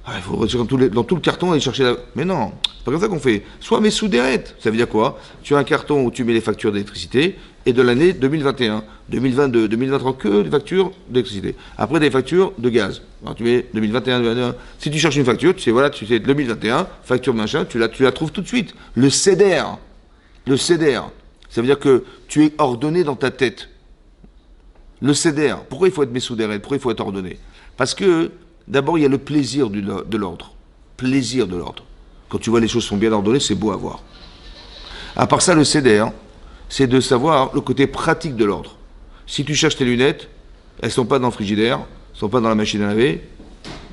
Ah, il faut retirer dans tout le carton et aller chercher la... Mais non, c'est pas comme ça qu'on fait. Soit mes sous-dérettes. Ça veut dire quoi? Tu as un carton où tu mets les factures d'électricité et de l'année 2021, 2022, 2023, que des factures d'électricité. Après, des factures de gaz. Alors, tu mets 2021, 2021. Si tu cherches une facture, tu sais, voilà, tu sais 2021, facture machin, tu la trouves tout de suite. Le CEDER. Le CEDER. Ça veut dire que tu es ordonné dans ta tête. Le CEDER. Pourquoi il faut être mes sous-dérettes? Pourquoi il faut être ordonné? Parce que d'abord, il y a le plaisir de l'ordre. Plaisir de l'ordre. Quand tu vois les choses sont bien ordonnées, c'est beau à voir. À part ça, le CEDER, c'est de savoir le côté pratique de l'ordre. Si tu cherches tes lunettes, elles ne sont pas dans le frigidaire, elles ne sont pas dans la machine à laver,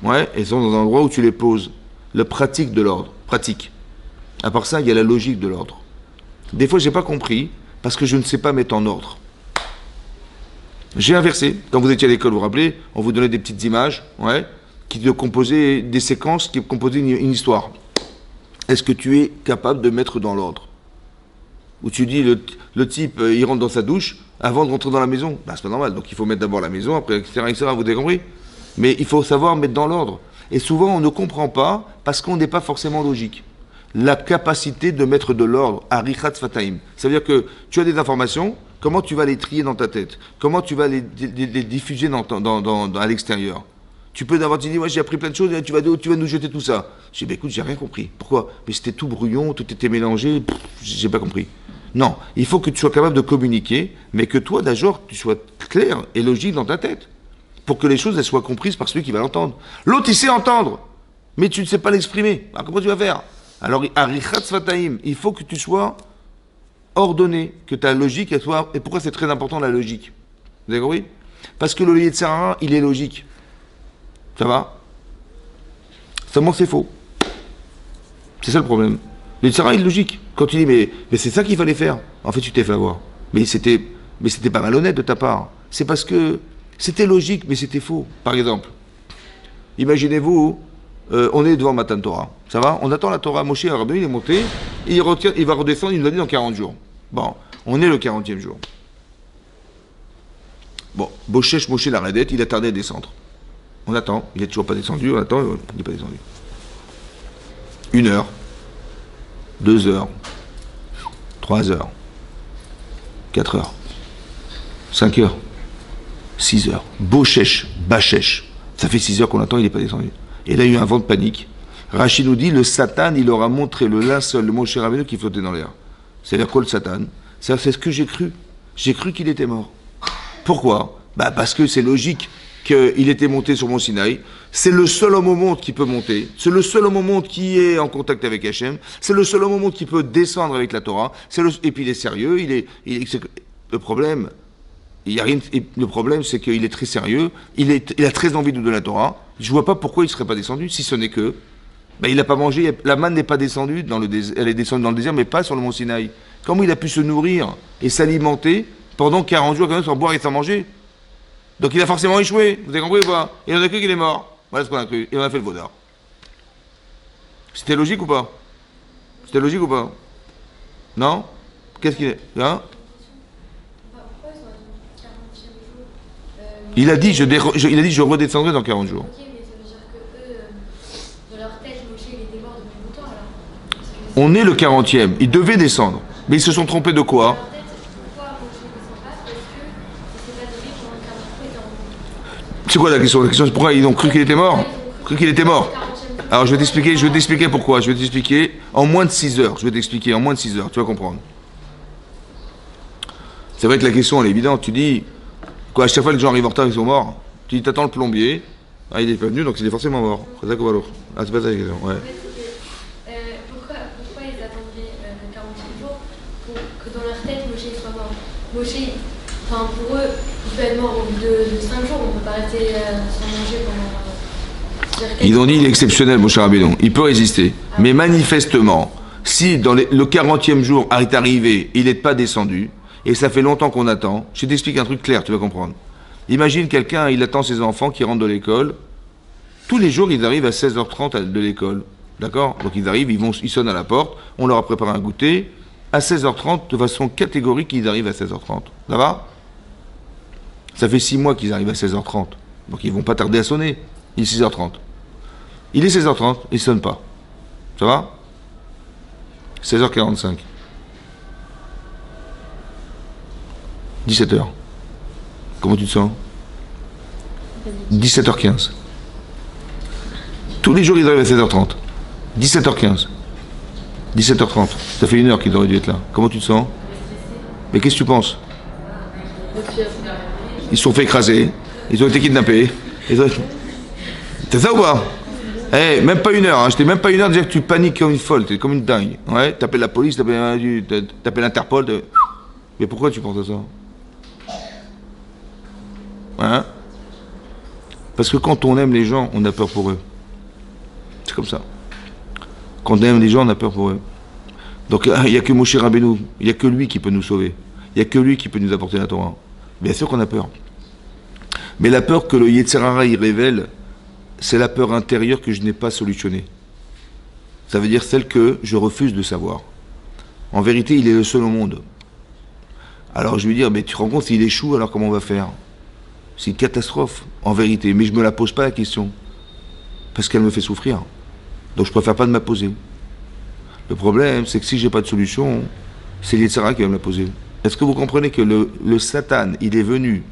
ouais, elles sont dans un endroit où tu les poses. Le pratique de l'ordre. Pratique. À part ça, il y a la logique de l'ordre. Des fois, je n'ai pas compris, parce que je ne sais pas mettre en ordre. J'ai inversé. Quand vous étiez à l'école, vous vous rappelez, on vous donnait des petites images, ouais, qui te composaient des séquences, qui composaient une histoire. Est-ce que tu es capable de mettre dans l'ordre? Où tu dis, le type, il rentre dans sa douche avant de rentrer dans la maison. Ben, c'est pas normal. Donc il faut mettre d'abord la maison, après, etc., vous avez compris? Mais il faut savoir mettre dans l'ordre. Et souvent, on ne comprend pas parce qu'on n'est pas forcément logique. La capacité de mettre de l'ordre, arichat fataim. Ça veut dire que tu as des informations, comment tu vas les trier dans ta tête? Comment tu vas les diffuser à l'extérieur? Tu peux d'abord te dire, moi j'ai appris plein de choses, tu vas nous jeter tout ça. Je dis, bah, écoute, j'ai rien compris. Pourquoi? Mais c'était tout brouillon, tout était mélangé, j'ai pas compris. Non, il faut que tu sois capable de communiquer, mais que toi, d'abord, tu sois clair et logique dans ta tête. Pour que les choses, elles soient comprises par celui qui va l'entendre. L'autre, il sait entendre, mais tu ne sais pas l'exprimer. Alors comment tu vas faire? Alors, arichat sfataim, il faut que tu sois ordonné, que ta logique, elle soit... Et pourquoi c'est très important, la logique? Vous avez compris? Parce que le Yetzer Hara, il est logique. Ça va? Seulement c'est faux. C'est ça le problème. Le Yetzer Hara, il est logique. Quand tu dis, mais c'est ça qu'il fallait faire. En fait, tu t'es fait avoir. Mais c'était pas malhonnête de ta part. C'est parce que c'était logique, mais c'était faux. Par exemple, imaginez-vous, on est devant Matan Torah. Ça va? On attend la Torah. Moshe Rabbeinu, il est monté, il va redescendre, il nous a dit dans 40 jours. Bon, on est le 40e jour. Bon, Boshesh Moshe Laredet, il a tardé à descendre. On attend, il n'est toujours pas descendu, on attend, il n'est pas descendu. 1 heure, 2 heures, 3 heures, 4 heures, 5 heures, 6 heures. Boshesh, Bachesh. Ça fait 6 heures qu'on attend, il n'est pas descendu. Et là, il y a eu un vent de panique. Rachid nous dit, le Satan, il leur a montré le linceul de Moshe Rabbeinu qui flottait dans l'air. C'est-à-dire quoi le Satan? C'est ce que j'ai cru. J'ai cru qu'il était mort. Pourquoi? Bah parce que c'est logique qu'il était monté sur Mont Sinaï. C'est le seul homme au monde qui peut monter. C'est le seul homme au monde qui est en contact avec Hachem. C'est le seul homme au monde qui peut descendre avec la Torah. Et puis il est sérieux. Le problème, le problème, c'est qu'il est très sérieux. Il a très envie de donner la Torah. Je vois pas pourquoi il serait pas descendu, si ce n'est que il n'a pas mangé. La manne n'est pas descendue dans le désert. Elle est descendue dans le désert, mais pas sur le Mont Sinaï. Comment il a pu se nourrir et s'alimenter pendant 40 jours, quand même, sans boire et sans manger? Donc il a forcément échoué, vous avez compris ou pas? Et on a cru qu'il est mort. Voilà ce qu'on a cru. Et on a fait le vaudard. C'était logique ou pas? C'était logique ou pas? Non? Qu'est-ce qu'il est? Hein? Il a dit, je redescendrai dans 40 jours. Ok, mais ça veut dire que eux, dans leur tête, Moshe, il était mort depuis longtemps alors. On est le 40e. Ils devaient descendre. Mais ils se sont trompés de quoi? C'est quoi la question? La question, c'est pourquoi ils ont cru qu'il était mort? Cru qu'il était mort. Alors je vais t'expliquer pourquoi. Je vais t'expliquer en moins de 6 heures. Je vais t'expliquer en moins de 6 heures. Tu vas comprendre. C'est vrai que la question, elle est évidente. Tu dis, quoi, à chaque fois que les gens arrivent en retard, ils sont morts. Tu dis, t'attends le plombier. Ah, il est pas venu, donc il est forcément mort. C'est ça qu'on va l'autre. Ah, c'est pas ça la question. Ouais. Pourquoi ils attendaient le 40e jour pour que dans leur tête, Moshe soit mort? Moshe, enfin, pour eux, il peut être mort au bout de 5 jours. On ne peut pas rester sans manger pendant... Ils ont dit, il est exceptionnel, Moshe Rabbeinu. Il peut résister. Mais manifestement, Si dans le 40e jour est arrivé, il n'est pas descendu, et ça fait longtemps qu'on attend, je t'explique un truc clair, tu vas comprendre. Imagine quelqu'un, il attend ses enfants qui rentrent de l'école. Tous les jours, ils arrivent à 16h30 de l'école. D'accord? Donc ils arrivent, ils sonnent à la porte, on leur a préparé un goûter. À 16h30, de façon catégorique, ils arrivent à 16h30. Ça va? Ça fait 6 mois qu'ils arrivent à 16h30. Donc ils vont pas tarder à sonner. Il est 6h30. Il est 16h30, il ne sonne pas. Ça va? 16h45. 17h. Comment tu te sens? 17h15. Tous les jours, ils arrivent à 16h30. 17h15. 17h30. Ça fait 1 heure qu'ils auraient dû être là. Comment tu te sens? Mais qu'est-ce que tu penses? Ils se sont fait écraser. Ils ont été kidnappés. C'est ça ou pas? Eh, même pas 1 heure. Hein. J'étais même pas 1 heure déjà que tu paniques comme une folle. T'es comme une dingue. Ouais, t'appelles la police, t'appelles l'Interpol. Mais pourquoi tu penses à ça? Hein? Parce que quand on aime les gens, on a peur pour eux. C'est comme ça. Quand on aime les gens, on a peur pour eux. Donc il n'y a que Moshe Rabbeinu, il n'y a que lui qui peut nous sauver. Il n'y a que lui qui peut nous apporter la Torah. Bien sûr qu'on a peur. Mais la peur que le Yetzer Hara y révèle, c'est la peur intérieure que je n'ai pas solutionnée. Ça veut dire celle que je refuse de savoir. En vérité, il est le seul au monde. Alors je lui dis, mais tu te rends compte, s'il échoue, alors comment on va faire? C'est une catastrophe, en vérité. Mais je ne me la pose pas la question. Parce qu'elle me fait souffrir. Donc je préfère pas de me la poser. Le problème, c'est que si j'ai pas de solution, c'est Yetzer Hara qui va me la poser. Est-ce que vous comprenez que le Satan, il est venu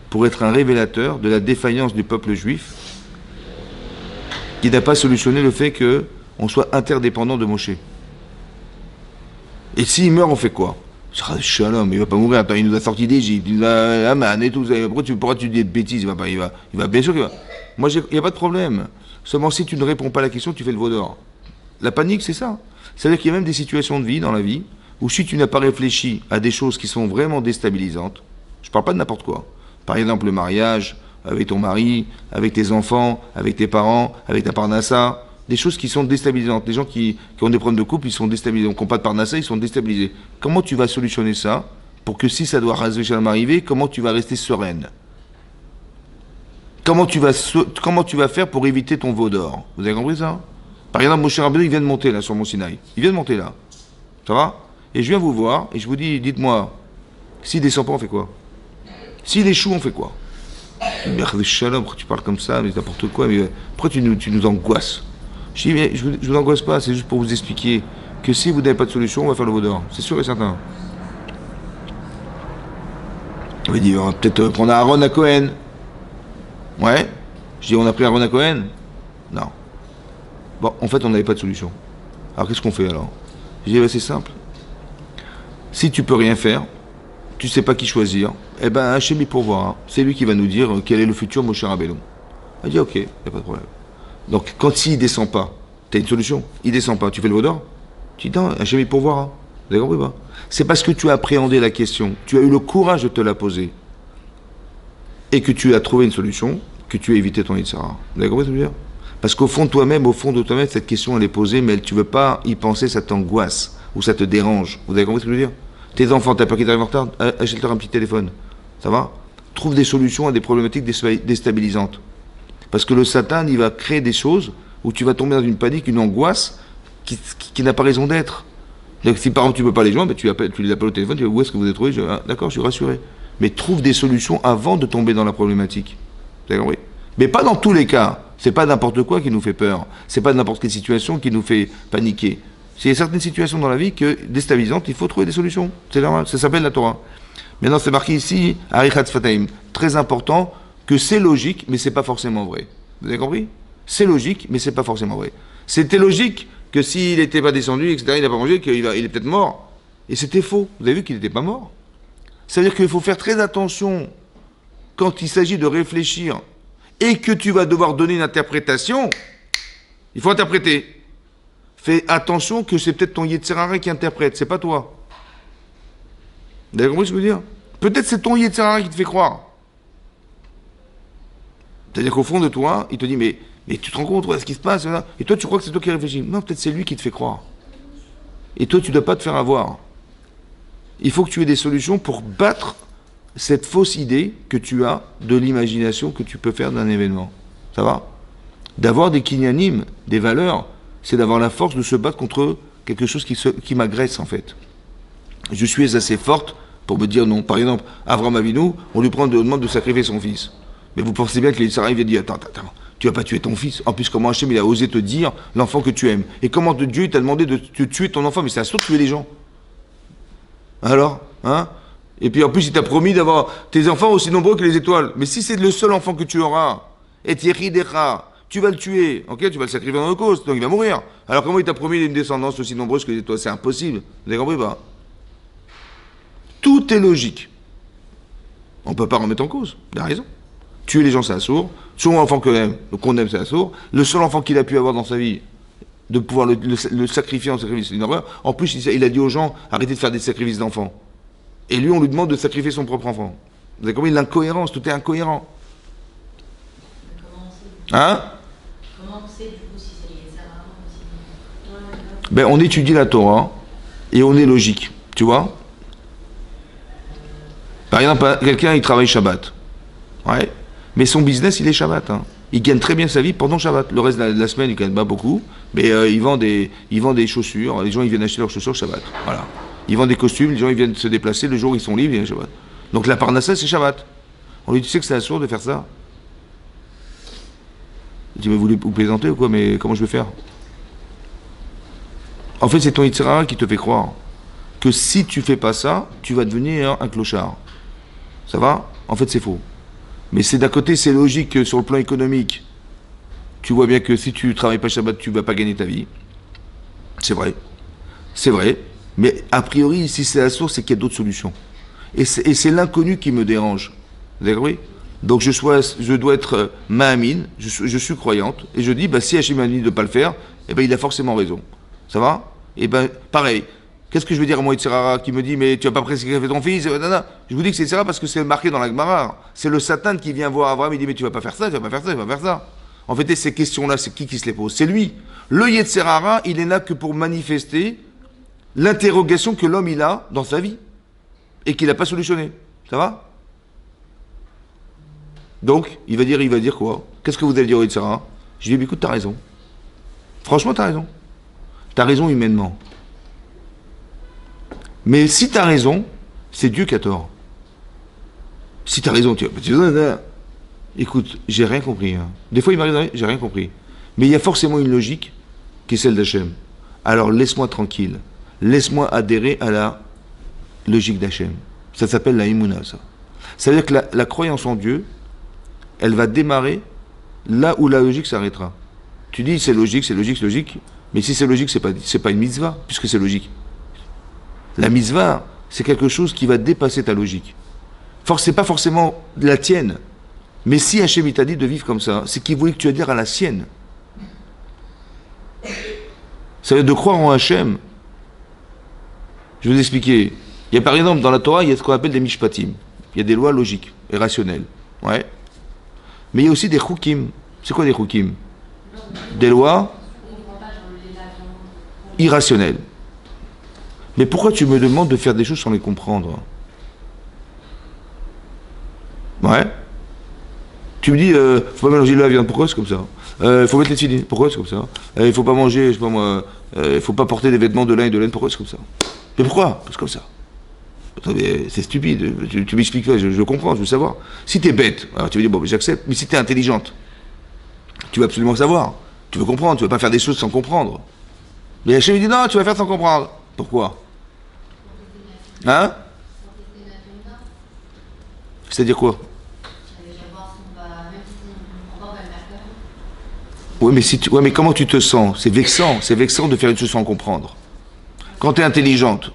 pour être un révélateur de la défaillance du peuple juif, qui n'a pas solutionné le fait qu'on soit interdépendant de Moshe. Et s'il meurt, on fait quoi? Shalom, il va pas mourir. Attends, il nous a sorti d'Égypte, il nous a Aman et tout. Pourquoi tu dis de bêtises? Il va bien sûr qu'il va. Moi, il n'y a pas de problème. Seulement, si tu ne réponds pas à la question, tu fais le veau d'or. La panique, c'est ça. C'est-à-dire qu'il y a même des situations de vie dans la vie où si tu n'as pas réfléchi à des choses qui sont vraiment déstabilisantes, je ne parle pas de n'importe quoi. Par exemple, le mariage, avec ton mari, avec tes enfants, avec tes parents, avec ta parnassa, des choses qui sont déstabilisantes. Les gens qui ont des problèmes de couple, ils sont déstabilisés. Qui n'ont pas de parnassa, ils sont déstabilisés. Comment tu vas solutionner ça pour que si ça doit arriver, comment tu vas rester sereine? Comment tu vas faire pour éviter ton veau d'or? Vous avez compris ça? Par exemple, Moshe Rabbeinu, il vient de monter là sur Mont Sinaï. Il vient de monter là. Ça va? Et je viens vous voir et je vous dis, dites-moi, s'il descend pas, on fait quoi? S'il échoue, on fait quoi? Shalom, pourquoi tu parles comme ça, mais n'importe quoi, mais pourquoi tu nous angoisses? Je dis, mais je vous angoisse pas, c'est juste pour vous expliquer que si vous n'avez pas de solution, on va faire le veau d'or. C'est sûr et certain. On va dire, on va peut-être prendre Aaron à Cohen. Ouais. Je dis, on a pris Aaron à Cohen? Non. Bon, en fait, on n'avait pas de solution. Alors, qu'est-ce qu'on fait alors? Je dis, c'est simple. Si tu peux rien faire, tu sais pas qui choisir, eh ben, Hachem il pourvoira. C'est lui qui va nous dire quel est le futur Moshe Rabbeinu. Elle dit, ok, il n'y a pas de problème. Donc, quand s'il descend pas, tu as une solution. Il descend pas, tu fais le veau d'or? Tu dis, non, Hachem il pourvoira. Vous avez compris pas? C'est parce que tu as appréhendé la question, tu as eu le courage de te la poser, et que tu as trouvé une solution, que tu as évité ton Yetzer Hara. Vous avez compris ce que je veux dire? Parce qu'au fond de toi-même, cette question elle est posée, mais tu ne veux pas y penser, ça t'angoisse, ou ça te dérange. Vous avez compris ce que je veux dire? Tes enfants, t'as peur qu'ils arrivent en retard, achète-leur un petit téléphone. Ça va? Trouve des solutions à des problématiques déstabilisantes. Parce que le Satan, il va créer des choses où tu vas tomber dans une panique, une angoisse qui n'a pas raison d'être. Donc, si par exemple tu ne peux pas les joindre, tu les appelles au téléphone, tu dis où est-ce que vous êtes trouvé? D'accord, je suis rassuré. Mais trouve des solutions avant de tomber dans la problématique. Vous avez compris? Mais pas dans tous les cas. C'est pas n'importe quoi qui nous fait peur. C'est pas n'importe quelle situation qui nous fait paniquer. Il y a certaines situations dans la vie déstabilisantes, il faut trouver des solutions. C'est normal, ça s'appelle la Torah. Maintenant, c'est marqué ici, Arichat Sfataim, très important, que c'est logique, mais c'est pas forcément vrai. Vous avez compris? C'est logique, mais c'est pas forcément vrai. C'était logique que s'il n'était pas descendu, etc., il n'a pas mangé, il est peut-être mort. Et c'était faux. Vous avez vu qu'il n'était pas mort. Ça veut dire qu'il faut faire très attention quand il s'agit de réfléchir et que tu vas devoir donner une interprétation. Il faut interpréter. Fais attention que c'est peut-être ton Yetzer Hara qui interprète, c'est pas toi. Vous avez compris ce que je veux dire? Peut-être c'est ton Yetzer Hara qui te fait croire. C'est-à-dire qu'au fond de toi, il te dit, mais tu te rends compte, ce qui se passe là? Et toi, tu crois que c'est toi qui réfléchis. Non, peut-être c'est lui qui te fait croire. Et toi, tu ne dois pas te faire avoir. Il faut que tu aies des solutions pour battre cette fausse idée que tu as de l'imagination que tu peux faire d'un événement. Ça va? D'avoir des kinyanim, des valeurs, c'est d'avoir la force de se battre contre quelque chose qui m'agresse, en fait. Je suis assez forte pour me dire non. Par exemple, Avraham Avinu, on lui demande de sacrifier son fils. Mais vous pensez bien que les Sarah, il dit attends, tu vas pas tuer ton fils. En plus, comment Hachem, il a osé te dire l'enfant que tu aimes. Et comment Dieu, il t'a demandé de tuer ton enfant, mais c'est à de tuer les gens. Alors, hein? Et puis en plus, il t'a promis d'avoir tes enfants aussi nombreux que les étoiles. Mais si c'est le seul enfant que tu auras, et tu vas le tuer, ok? Tu vas le sacrifier dans l'Holocauste, donc il va mourir. Alors comment il t'a promis une descendance aussi nombreuse que les étoiles? C'est impossible. Vous avez compris pas? Tout est logique. On ne peut pas remettre en cause. Il a raison. Tuer les gens, c'est assourd. Son enfant qu'on aime, c'est assourd. Le seul enfant qu'il a pu avoir dans sa vie, de pouvoir le sacrifier en sacrifice, c'est une horreur. En plus, il a dit aux gens, arrêtez de faire des sacrifices d'enfants. Et lui, on lui demande de sacrifier son propre enfant. Vous avez compris l'incohérence, tout est incohérent. Hein? Comment on sait du coup si c'est les Sarah aussi? Ben, on étudie la Torah et on est logique. Tu vois? Par exemple, quelqu'un, il travaille Shabbat. Ouais. Mais son business, il est Shabbat. Hein. Il gagne très bien sa vie pendant Shabbat. Le reste de la semaine, il ne gagne pas beaucoup. Mais il vend des chaussures. Les gens, ils viennent acheter leurs chaussures Shabbat. Voilà. Il vend des costumes. Les gens, ils viennent se déplacer. Le jour où ils sont libres, ils viennent Shabbat. Donc la parnassa, c'est Shabbat. On lui dit, tu sais que c'est assourd de faire ça? Il dit, mais vous plaisantez ou quoi? Mais comment je vais faire? En fait, c'est ton Yitzhara qui te fait croire que si tu fais pas ça, tu vas devenir un clochard. Ça va? En fait, c'est faux. Mais c'est d'un côté, c'est logique que sur le plan économique, tu vois bien que si tu travailles pas Shabbat, tu vas pas gagner ta vie. C'est vrai. C'est vrai. Mais a priori, si c'est la source, c'est qu'il y a d'autres solutions. Et c'est l'inconnu qui me dérange. Vous avez compris? Donc je dois être ma'amine, je suis croyante, et je dis, bah, si Hachem m'a dit de ne pas le faire, eh ben, il a forcément raison. Ça va? Et ben pareil. Qu'est-ce que je vais dire à mon Yitzhara qui me dit, mais tu vas pas prescrire ton fils? Je vous dis que c'est Yitzhara parce que c'est marqué dans la Gemara. C'est le Satan qui vient voir Abraham, il dit, mais tu vas pas faire ça, tu vas pas faire ça, tu vas pas faire ça. En fait, ces questions-là, c'est qui se les pose? C'est lui. Le Yitzhara, il est là que pour manifester l'interrogation que l'homme il a dans sa vie et qu'il n'a pas solutionné. Ça va? Donc, il va dire quoi? Qu'est-ce que vous allez dire au Yitzhara? Je lui dis, écoute, t'as raison. Franchement, t'as raison. T'as raison humainement. Mais si tu as raison, c'est Dieu qui a tort. Si tu as raison, écoute, j'ai rien compris. Hein. Des fois, il m'arrive, j'ai rien compris. Mais il y a forcément une logique qui est celle d'Hachem. Alors laisse-moi tranquille. Laisse-moi adhérer à la logique d'Hachem. Ça s'appelle la Imuna, ça. Ça veut dire que la croyance en Dieu, elle va démarrer là où la logique s'arrêtera. Tu dis c'est logique, c'est logique, c'est logique. Mais si c'est logique, c'est pas une mitzvah, puisque c'est logique. La mitzvah, c'est quelque chose qui va dépasser ta logique. C'est pas forcément la tienne. Mais si Hachem t'a dit de vivre comme ça, c'est qu'il voulait que tu adhères à la sienne. Ça veut dire de croire en Hachem. Je vais vous expliquer. Il y a par exemple dans la Torah, il y a ce qu'on appelle des mishpatim. Il y a des lois logiques et rationnelles. Ouais. Mais il y a aussi des chukim. C'est quoi des chukim? Des lois irrationnelles. Mais pourquoi tu me demandes de faire des choses sans les comprendre? Ouais. Tu me dis, faut pas mélanger de la viande, pourquoi c'est comme ça? Faut mettre les filines, pourquoi c'est comme ça? Il faut pas manger, je sais pas moi, faut pas porter des vêtements de lin et de laine, pourquoi c'est comme ça? Mais pourquoi? C'est comme ça. C'est stupide, tu m'expliques pas, je comprends, je veux savoir. Si t'es bête, alors tu vas dire, bon, j'accepte, mais si t'es intelligente, tu veux absolument savoir, tu veux comprendre, tu veux pas faire des choses sans comprendre. Mais Hachem lui dit, non, tu vas faire sans comprendre. Pourquoi? Hein? C'est-à-dire quoi? Oui, mais comment tu te sens? C'est vexant de faire une chose sans comprendre. Quand tu es intelligente,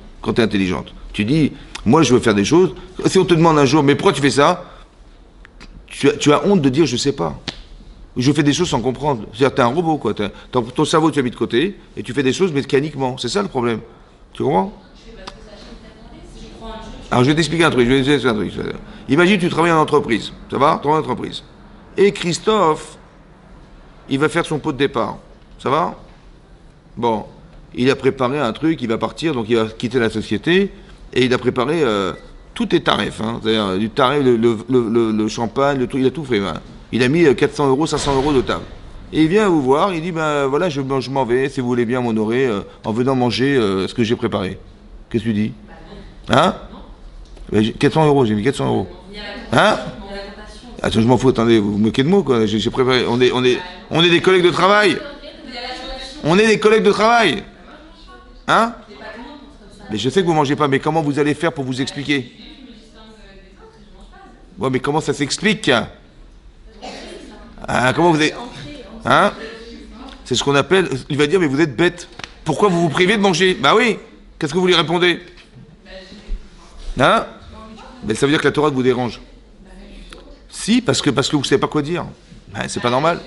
tu dis, moi je veux faire des choses. Si on te demande un jour, mais pourquoi tu fais ça? Tu as honte de dire, je sais pas. Je fais des choses sans comprendre. C'est-à-dire, tu es un robot, quoi. Ton cerveau, tu l'as mis de côté, et tu fais des choses mécaniquement. C'est ça le problème. Tu comprends? Alors je vais t'expliquer un truc. Imagine, tu travailles en entreprise. Ça va? Tu travailles en entreprise. Et Christophe, il va faire son pot de départ. Ça va? Bon. il a préparé un truc, il va partir, donc il va quitter la société, et il a préparé tout est tarif, hein, c'est-à-dire du tarif, le champagne, le tout, il a tout fait. Hein. Il a mis 400 euros, 500 euros de table. Et il vient vous voir, il dit, ben voilà, je m'en vais, si vous voulez bien m'honorer en venant manger ce que j'ai préparé. Qu'est-ce que tu dis? Hein? 400 euros, j'ai mis 400 euros. Hein? Attends, je m'en fous, attendez, vous vous moquez de moi, quoi. J'ai préparé, on est des collègues de travail. On est des collègues de travail. Hein? Mais je sais que vous ne mangez pas, mais comment vous allez faire pour vous expliquer? Ouais, mais comment ça s'explique? Comment vous avez... Hein? C'est ce qu'on appelle... Il va dire, mais vous êtes bête. Pourquoi vous vous privez de manger? Bah oui. Qu'est-ce que vous lui répondez? Hein? Mais ça veut dire que la Torah vous dérange. Si, parce que vous ne savez pas quoi dire. Ben, c'est pas normal.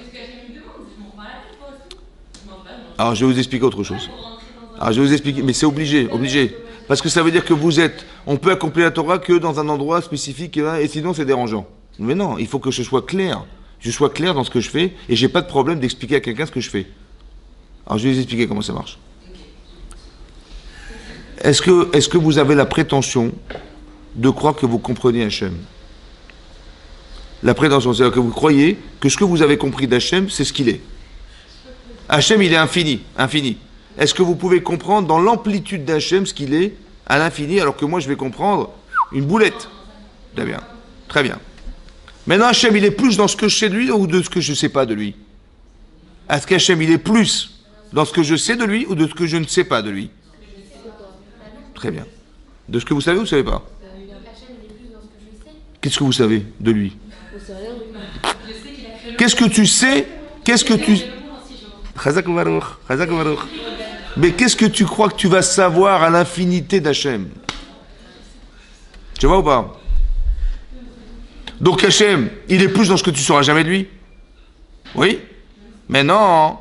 Alors, je vais vous expliquer autre chose. Alors, je vais vous expliquer, mais c'est obligé. Parce que ça veut dire que on peut accomplir la Torah que dans un endroit spécifique, et sinon c'est dérangeant. Mais non, il faut que je sois clair. Je sois clair dans ce que je fais, et j'ai pas de problème d'expliquer à quelqu'un ce que je fais. Alors, je vais vous expliquer comment ça marche. Est-ce que vous avez la prétention de croire que vous comprenez Hachem? La prétention, c'est-à-dire que vous croyez que ce que vous avez compris d'Hachem, c'est ce qu'il est. Hachem, il est infini. Est-ce que vous pouvez comprendre dans l'amplitude d'Hachem ce qu'il est à l'infini, alors que moi je vais comprendre une boulette? Très bien. Maintenant, Hachem, il est plus dans ce que je sais de lui ou de ce que je ne sais pas de lui? Est-ce qu'Hachem, il est plus dans ce que je sais de lui ou de ce que je ne sais pas de lui? Très bien. De ce que vous savez ou vous ne savez pas? Qu'est-ce que vous savez de lui? Qu'est-ce que tu sais? Mais qu'est-ce que tu crois que tu vas savoir à l'infinité d'Hachem? Tu vois ou pas? Donc Hachem, il est plus dans ce que tu sauras jamais de lui? Oui? Mais non,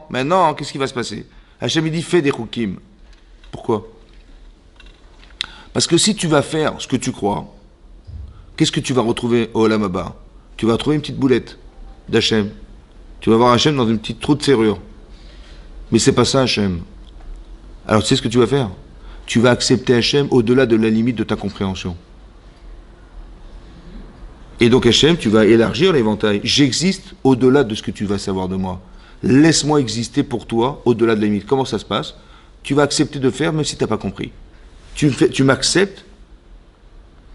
qu'est-ce qui va se passer? Hachem, il dit, fais des chukim. Pourquoi? Parce que si tu vas faire ce que tu crois, qu'est-ce que tu vas retrouver au Olam Haba? Tu vas retrouver une petite boulette d'Hachem. Tu vas voir Hachem dans une petite trou de serrure. Mais c'est pas ça Hachem. Alors tu sais ce que tu vas faire? Tu vas accepter Hachem au-delà de la limite de ta compréhension. Et donc Hachem, tu vas élargir l'éventail. J'existe au-delà de ce que tu vas savoir de moi. Laisse-moi exister pour toi au-delà de la limite. Comment ça se passe? Tu vas accepter de faire même si tu n'as pas compris. Tu m'acceptes.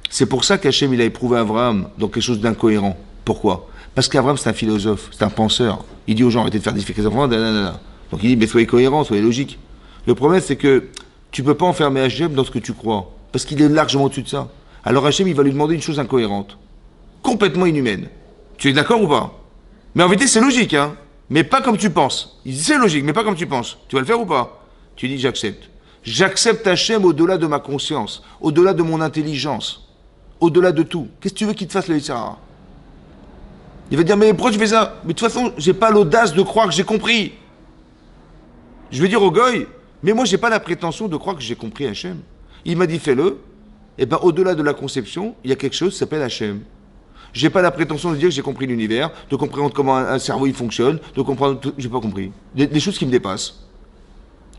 C'est pour ça qu'Hachem il a éprouvé Abraham dans quelque chose d'incohérent. Pourquoi? Parce qu'Abraham c'est un philosophe, c'est un penseur. Il dit aux gens, arrêtez de faire des enfants, nanana. Donc il dit, mais soyez cohérents, soyez logiques. Le problème c'est que tu ne peux pas enfermer Hachem dans ce que tu crois. Parce qu'il est largement au-dessus de ça. Alors Hachem il va lui demander une chose incohérente. Complètement inhumaine. Tu es d'accord ou pas? Mais en vérité c'est logique, hein. Mais pas comme tu penses. Il dit c'est logique, mais pas comme tu penses. Tu vas le faire ou pas? Tu dis j'accepte. J'accepte Hachem au-delà de ma conscience, au-delà de mon intelligence, au-delà de tout. Qu'est-ce que tu veux qu'il te fasse le Yitzhara? Il va dire, mais pourquoi tu fais ça? Mais de toute façon, j'ai pas l'audace de croire que j'ai compris. Je vais dire au goy, mais moi j'ai pas la prétention de croire que j'ai compris Hachem. Il m'a dit fais-le, et bien au-delà de la conception, il y a quelque chose qui s'appelle Hachem. J'ai pas la prétention de dire que j'ai compris l'univers, de comprendre comment un cerveau il fonctionne, de comprendre tout, j'ai pas compris. Des choses qui me dépassent.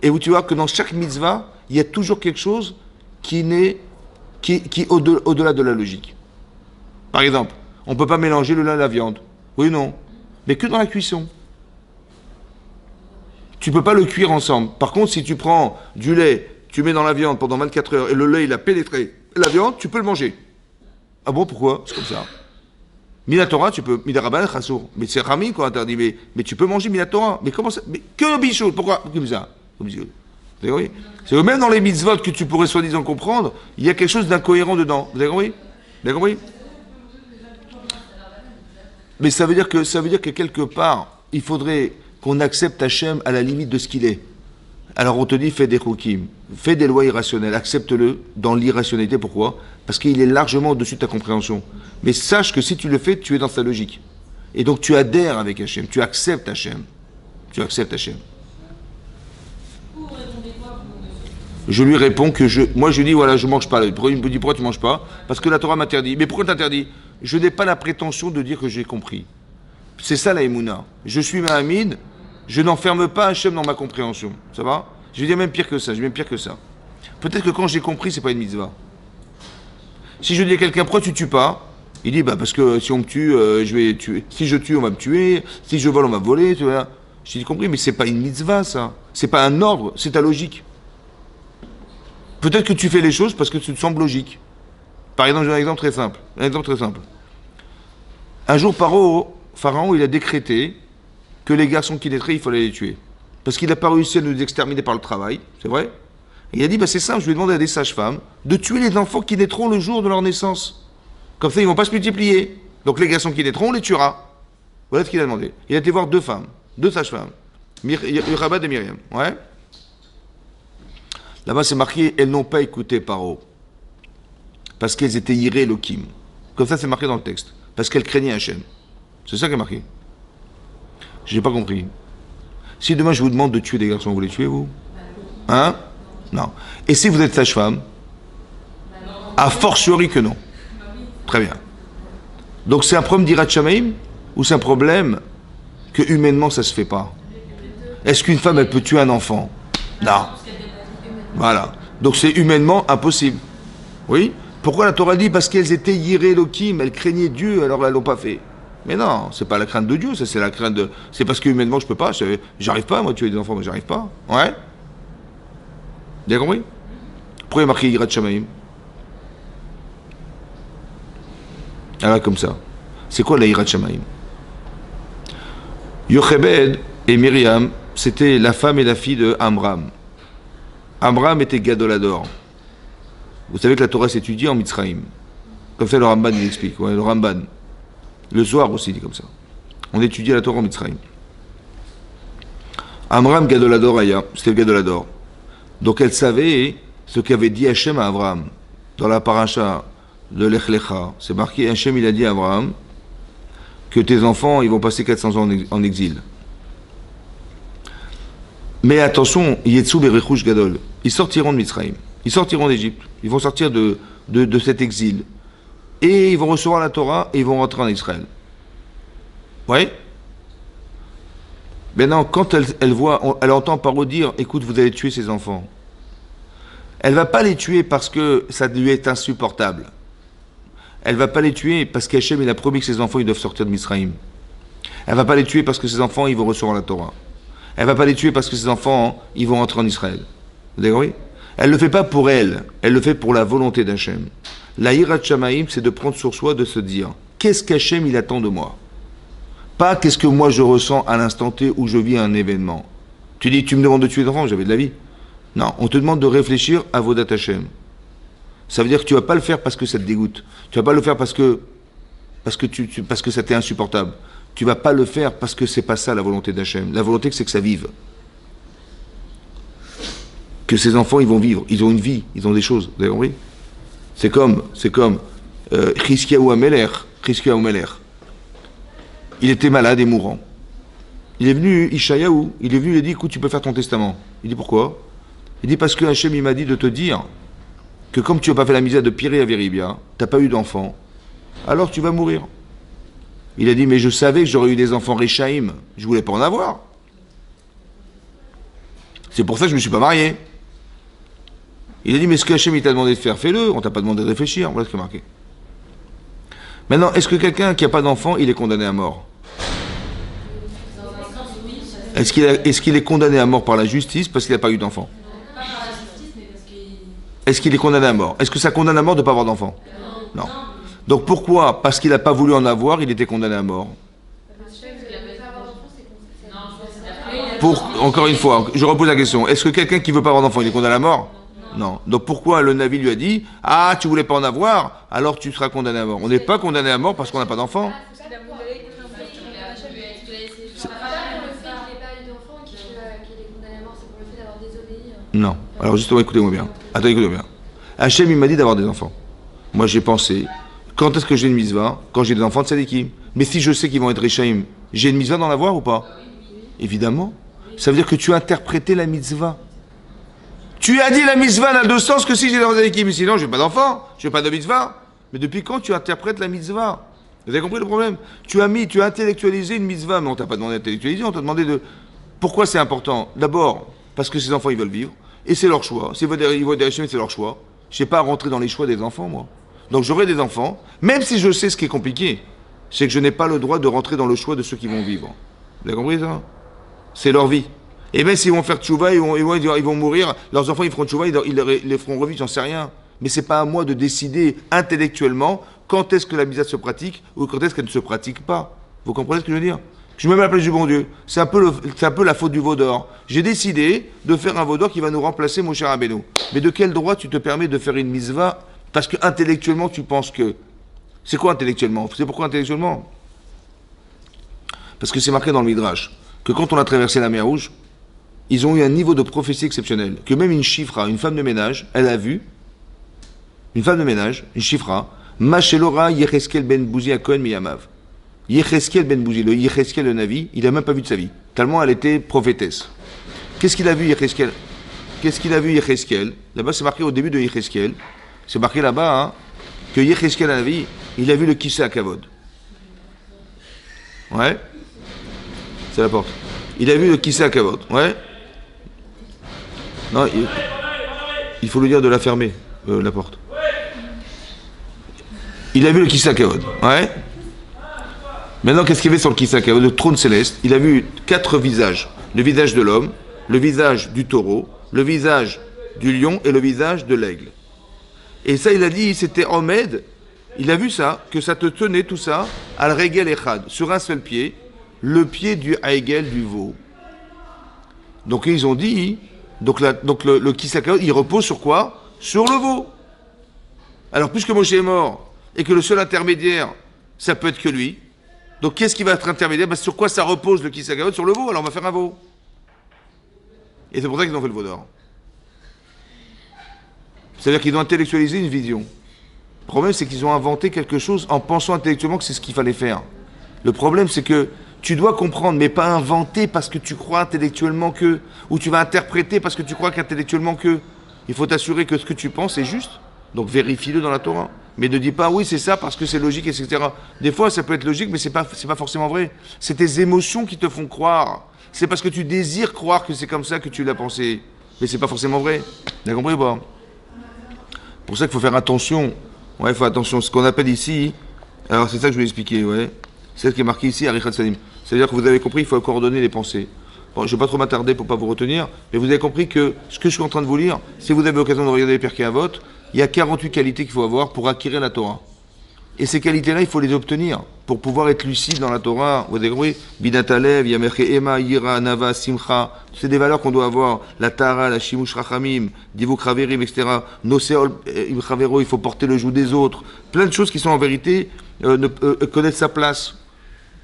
Et où tu vois que dans chaque mitzvah, il y a toujours quelque chose qui est au-delà de la logique. Par exemple, on ne peut pas mélanger le lin et la viande. Oui ou non? Mais que dans la cuisson. Tu ne peux pas le cuire ensemble. Par contre, si tu prends du lait, tu mets dans la viande pendant 24 heures et le lait il a pénétré la viande, tu peux le manger. Ah bon, pourquoi? C'est comme ça. Minatora, tu peux. Midaraban, chassour. Mais c'est Rami quoi interdit. Mais tu peux manger Minatora. Mais comment ça? Mais que bichot? Pourquoi? Comme ça. Vous avez compris? C'est que même dans les mitzvot que tu pourrais soi-disant comprendre, il y a quelque chose d'incohérent dedans. Vous avez compris? Vous avez compris? Mais ça veut dire que quelque part, il faudrait qu'on accepte Hachem à la limite de ce qu'il est. Alors on te dit, fais des chukim, fais des lois irrationnelles, accepte-le dans l'irrationalité. Pourquoi? Parce qu'il est largement au-dessus de ta compréhension. Mais sache que si tu le fais, tu es dans sa logique. Et donc tu adhères avec Hachem, tu acceptes Hachem. Tu acceptes Hachem. Je lui réponds que moi je dis voilà, je mange pas. Il me dit pourquoi tu manges pas? Parce que la Torah m'interdit. Mais pourquoi t'interdit? Je n'ai pas la prétention de dire que j'ai compris. C'est ça la Emouna. Je suis Mahamid, je n'enferme pas Hachem dans ma compréhension. Ça va? Je vais dire même pire que ça, je vais même pire que ça. Peut-être que quand j'ai compris, c'est pas une mitzvah. Si je dis à quelqu'un, pourquoi tu tues pas? Il dit, bah parce que si on me tue, je vais tuer. Si je tue, on va me tuer. Si je vole, on va voler. Tu vois. J'ai compris, mais c'est pas une mitzvah, ça. C'est pas un ordre, c'est ta logique. Peut-être que tu fais les choses parce que tu te sembles logique. Par exemple, j'ai un exemple très simple. Un jour, Pharaon, il a décrété que les garçons qui naîtraient, il fallait les tuer. Parce qu'il n'a pas réussi à nous exterminer par le travail, c'est vrai. Et il a dit, bah c'est simple, je vais demander à des sages-femmes de tuer les enfants qui naîtront le jour de leur naissance. Comme ça, ils ne vont pas se multiplier. Donc les garçons qui naîtront, on les tuera. Voilà ce qu'il a demandé. Il a été voir deux femmes, deux sages-femmes, Yochebed et Myriam. Ouais. Là-bas, c'est marqué, elles n'ont pas écouté Paro. Parce qu'elles étaient irées Elohim. Comme ça, c'est marqué dans le texte. Parce qu'elles craignaient Hachem. C'est ça qui est marqué. Je n'ai pas compris. Si demain je vous demande de tuer des garçons, vous les tuez, vous? Hein? Non. Et si vous êtes sage-femme? A fortiori que non. Très bien. Donc c'est un problème d'Irat Shamaim ou c'est un problème que humainement ça se fait pas? Est-ce qu'une femme elle peut tuer un enfant? Non. Voilà. Donc c'est humainement impossible. Oui? Pourquoi la Torah dit? Parce qu'elles étaient yiré Elohim, elles craignaient Dieu, alors elles l'ont pas fait. Mais non, c'est pas la crainte de Dieu, ça c'est la crainte de. C'est parce que humainement je peux pas, j'arrive pas moi tuer des enfants, mais j'arrive pas. Ouais? Vous avez compris? Pourquoi il y a marqué Yirat Shamaim? Alors comme ça. C'est quoi la Yirat Shamaim? Yochebed et Myriam, c'était la femme et la fille de Amram. Amram était Gadolador. Vous savez que la Torah s'étudie en Mitzraïm. Comme ça le Ramban il explique. Ouais, le Ramban. Le Zohar aussi dit comme ça. On étudie la Torah en Mitzraïm. Amram Gadolador Aya, c'était le Gadolador. Donc elle savait ce qu'avait dit Hachem à Abraham. Dans la paracha de Lech Lecha, c'est marqué, Hachem il a dit à Abraham que tes enfants ils vont passer 400 ans en exil. Mais attention, Yetsu Berechush Gadol, ils sortiront de Mitzraïm, ils sortiront d'Égypte, ils vont sortir de cet exil. Et ils vont recevoir la Torah et ils vont rentrer en Israël. Oui? Maintenant, quand elle entend Paro dire, écoute, vous allez tuer ses enfants. Elle ne va pas les tuer parce que ça lui est insupportable. Elle ne va pas les tuer parce qu'Hachem il a promis que ses enfants ils doivent sortir de Misraïm. Elle ne va pas les tuer parce que ses enfants ils vont recevoir la Torah. Elle ne va pas les tuer parce que ses enfants ils vont rentrer en Israël. Vous avez compris? Elle ne le fait pas pour elle le fait pour la volonté d'Hachem. La Yirat Shamaim, c'est de prendre sur soi, de se dire, qu'est-ce qu'Hachem il attend de moi? Pas qu'est-ce que moi je ressens à l'instant T où je vis un événement. Tu dis, tu me demandes de tuer des enfants, j'avais de la vie. Non, on te demande de réfléchir à Vodat Hachem. Ça veut dire que tu ne vas pas le faire parce que ça te dégoûte. Tu ne vas pas le faire parce que ça t'est insupportable. Tu ne vas pas le faire parce que c'est pas ça la volonté d'Hachem. La volonté c'est que ça vive. Que ces enfants ils vont vivre, ils ont une vie, ils ont des choses. Vous avez compris? C'est comme Chizkiyahu Amelech. Il était malade et mourant. Il est venu, Ishayahu, il a dit, écoute, tu peux faire ton testament. Il dit, pourquoi? Il dit, parce que Hachem, il m'a dit de te dire que comme tu n'as pas fait la misère de Piré à Véribia, tu n'as pas eu d'enfant, alors tu vas mourir. Il a dit, mais je savais que j'aurais eu des enfants Réchaïm, je voulais pas en avoir. C'est pour ça que je ne me suis pas marié. Il a dit, mais ce que Hachem il t'a demandé de faire, fais-le, on t'a pas demandé de réfléchir, voilà ce qui est marqué. Maintenant, est-ce que quelqu'un qui n'a pas d'enfant, il est condamné à mort? Est-ce qu'il est condamné à mort par la justice parce qu'il n'a pas eu d'enfant? Est-ce qu'il est condamné à mort? Est-ce que ça condamne à mort de ne pas avoir d'enfant? Non. Donc pourquoi? Parce qu'il n'a pas voulu en avoir, il était condamné à mort. Encore une fois, je repose la question. Est-ce que quelqu'un qui ne veut pas avoir d'enfant, il est condamné à mort? Non. Donc pourquoi le Navi lui a dit, ah, tu voulais pas en avoir, alors tu seras condamné à mort? On n'est pas condamné à mort parce qu'on n'a pas d'enfant. Non. Alors justement, écoutez-moi bien. Attends, écoutez-moi bien. Hachem, il m'a dit d'avoir des enfants. Moi, j'ai pensé, quand est-ce que j'ai une mitzvah? Quand j'ai des enfants de Tzadikim. Mais si je sais qu'ils vont être Réchaïm, j'ai une mitzvah d'en avoir ou pas? Évidemment. Ça veut dire que tu as interprété la mitzvah. Tu as dit la mitzvah n'a de sens que si j'ai des enfants de Tzadikim. Sinon, je n'ai pas d'enfant, je n'ai pas de mitzvah. Mais depuis quand tu interprètes la mitzvah? Vous avez compris le problème? Tu as intellectualisé une mitzvah, mais on ne t'a pas demandé d'intellectualiser, on t'a demandé de... Pourquoi c'est important? D'abord, parce que ces enfants, ils veulent vivre, et c'est leur choix. S'ils veulent des Hachem, c'est leur choix. Je n'ai pas à rentrer dans les choix des enfants, moi. Donc j'aurai des enfants, même si je sais ce qui est compliqué, c'est que je n'ai pas le droit de rentrer dans le choix de ceux qui vont vivre. Vous avez compris ça? C'est leur vie. Et même s'ils vont faire tchouva, ils vont mourir, leurs enfants ils feront tchouva, ils les feront revivre, j'en sais rien. Mais c'est pas à moi de décider intellectuellement quand est-ce que la misère se pratique ou quand est-ce qu'elle ne se pratique pas. Vous comprenez ce que je veux dire? Je me mets à la place du bon Dieu. C'est un peu la faute du veau d'or. J'ai décidé de faire un veau d'or qui va nous remplacer mon cher Rabbeinu. Mais de quel droit tu te permets de faire une mitzvah parce que intellectuellement tu penses que... C'est quoi intellectuellement? C'est pourquoi intellectuellement? Parce que c'est marqué dans le Midrash que quand on a traversé la mer Rouge, ils ont eu un niveau de prophétie exceptionnel. Que même une chifra, une femme de ménage, elle a vu, une femme de ménage, une chifra, Machelora Yecheskel ben Bouzi à Cohen Miyamav. Yecheskel ben Bouzi, le Yecheskel le Navi, il n'a même pas vu de sa vie. Tellement elle était prophétesse. Qu'est-ce qu'il a vu Yecheskel? Qu'est-ce qu'il a vu Yecheskel? Là-bas c'est marqué au début de Yecheskel, c'est marqué là-bas hein, que Yecheskel le Navi, il a vu le Kissé à Kavod. Ouais. C'est la porte. Il a vu le Kissé à Kavod. Ouais. Non, il faut lui dire de la fermer, la porte. Il a vu le Kissé à Kavod. Ouais. Maintenant, qu'est-ce qu'il y avait sur le Kissé à Kavod, le trône céleste? Il a vu 4 visages. Le visage de l'homme, le visage du taureau, le visage du lion et le visage de l'aigle. Et ça, il a dit, c'était Ahmed. Il a vu ça, que ça te tenait tout ça, al regel echad, sur un seul pied, le pied du haegel, du veau. Donc ils ont dit, donc le Kisaka, il repose sur quoi? Sur le veau. Alors puisque Moshe est mort, et que le seul intermédiaire, ça peut être que lui, donc qu'est-ce qui va être intermédiaire? Ben, sur quoi ça repose le Kisaka? Sur le veau, alors on va faire un veau. Et c'est pour ça qu'ils ont fait le veau d'or. C'est-à-dire qu'ils ont intellectualisé une vision. Le problème, c'est qu'ils ont inventé quelque chose en pensant intellectuellement que c'est ce qu'il fallait faire. Le problème, c'est que tu dois comprendre, mais pas inventer parce que tu crois intellectuellement que, ou tu vas interpréter parce que tu crois qu'intellectuellement que. Il faut t'assurer que ce que tu penses est juste. Donc vérifie-le dans la Torah. Mais ne dis pas oui, c'est ça parce que c'est logique, etc. Des fois, ça peut être logique, mais c'est pas forcément vrai. C'est tes émotions qui te font croire. C'est parce que tu désires croire que c'est comme ça que tu l'as pensé. Mais c'est pas forcément vrai. Tu as compris ou pas? Pour ça qu'il faut faire attention. Ouais, il faut attention. Ce qu'on appelle ici, alors c'est ça que je vais expliquer, ouais. C'est ce qui est marqué ici, Arichat Salim. C'est-à-dire que vous avez compris, il faut coordonner les pensées. Bon, je ne vais pas trop m'attarder pour ne pas vous retenir, mais vous avez compris que ce que je suis en train de vous lire, si vous avez l'occasion de regarder les Pirkei Avot, il y a 48 qualités qu'il faut avoir pour acquérir la Torah. Et ces qualités-là, il faut les obtenir pour pouvoir être lucide dans la Torah. Vous avez compris? Binat Alev, Yamerche Ema, Yira, Nava, Simcha. C'est des valeurs qu'on doit avoir. La Tara, la Shimush Rachamim, Divuk Raverim, etc. Noseol, Im Chavero, il faut porter le joug des autres. Plein de choses qui sont en vérité, connaître sa place.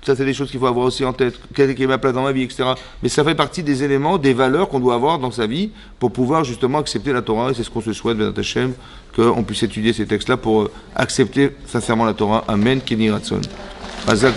Ça, c'est des choses qu'il faut avoir aussi en tête. Quelle est ma place dans ma vie, etc. Mais ça fait partie des éléments, des valeurs qu'on doit avoir dans sa vie pour pouvoir justement accepter la Torah. Et c'est ce qu'on se souhaite, Bézat Hashem, qu'on puisse étudier ces textes-là pour accepter sincèrement la Torah. Amen. Keni Ratson. Azak.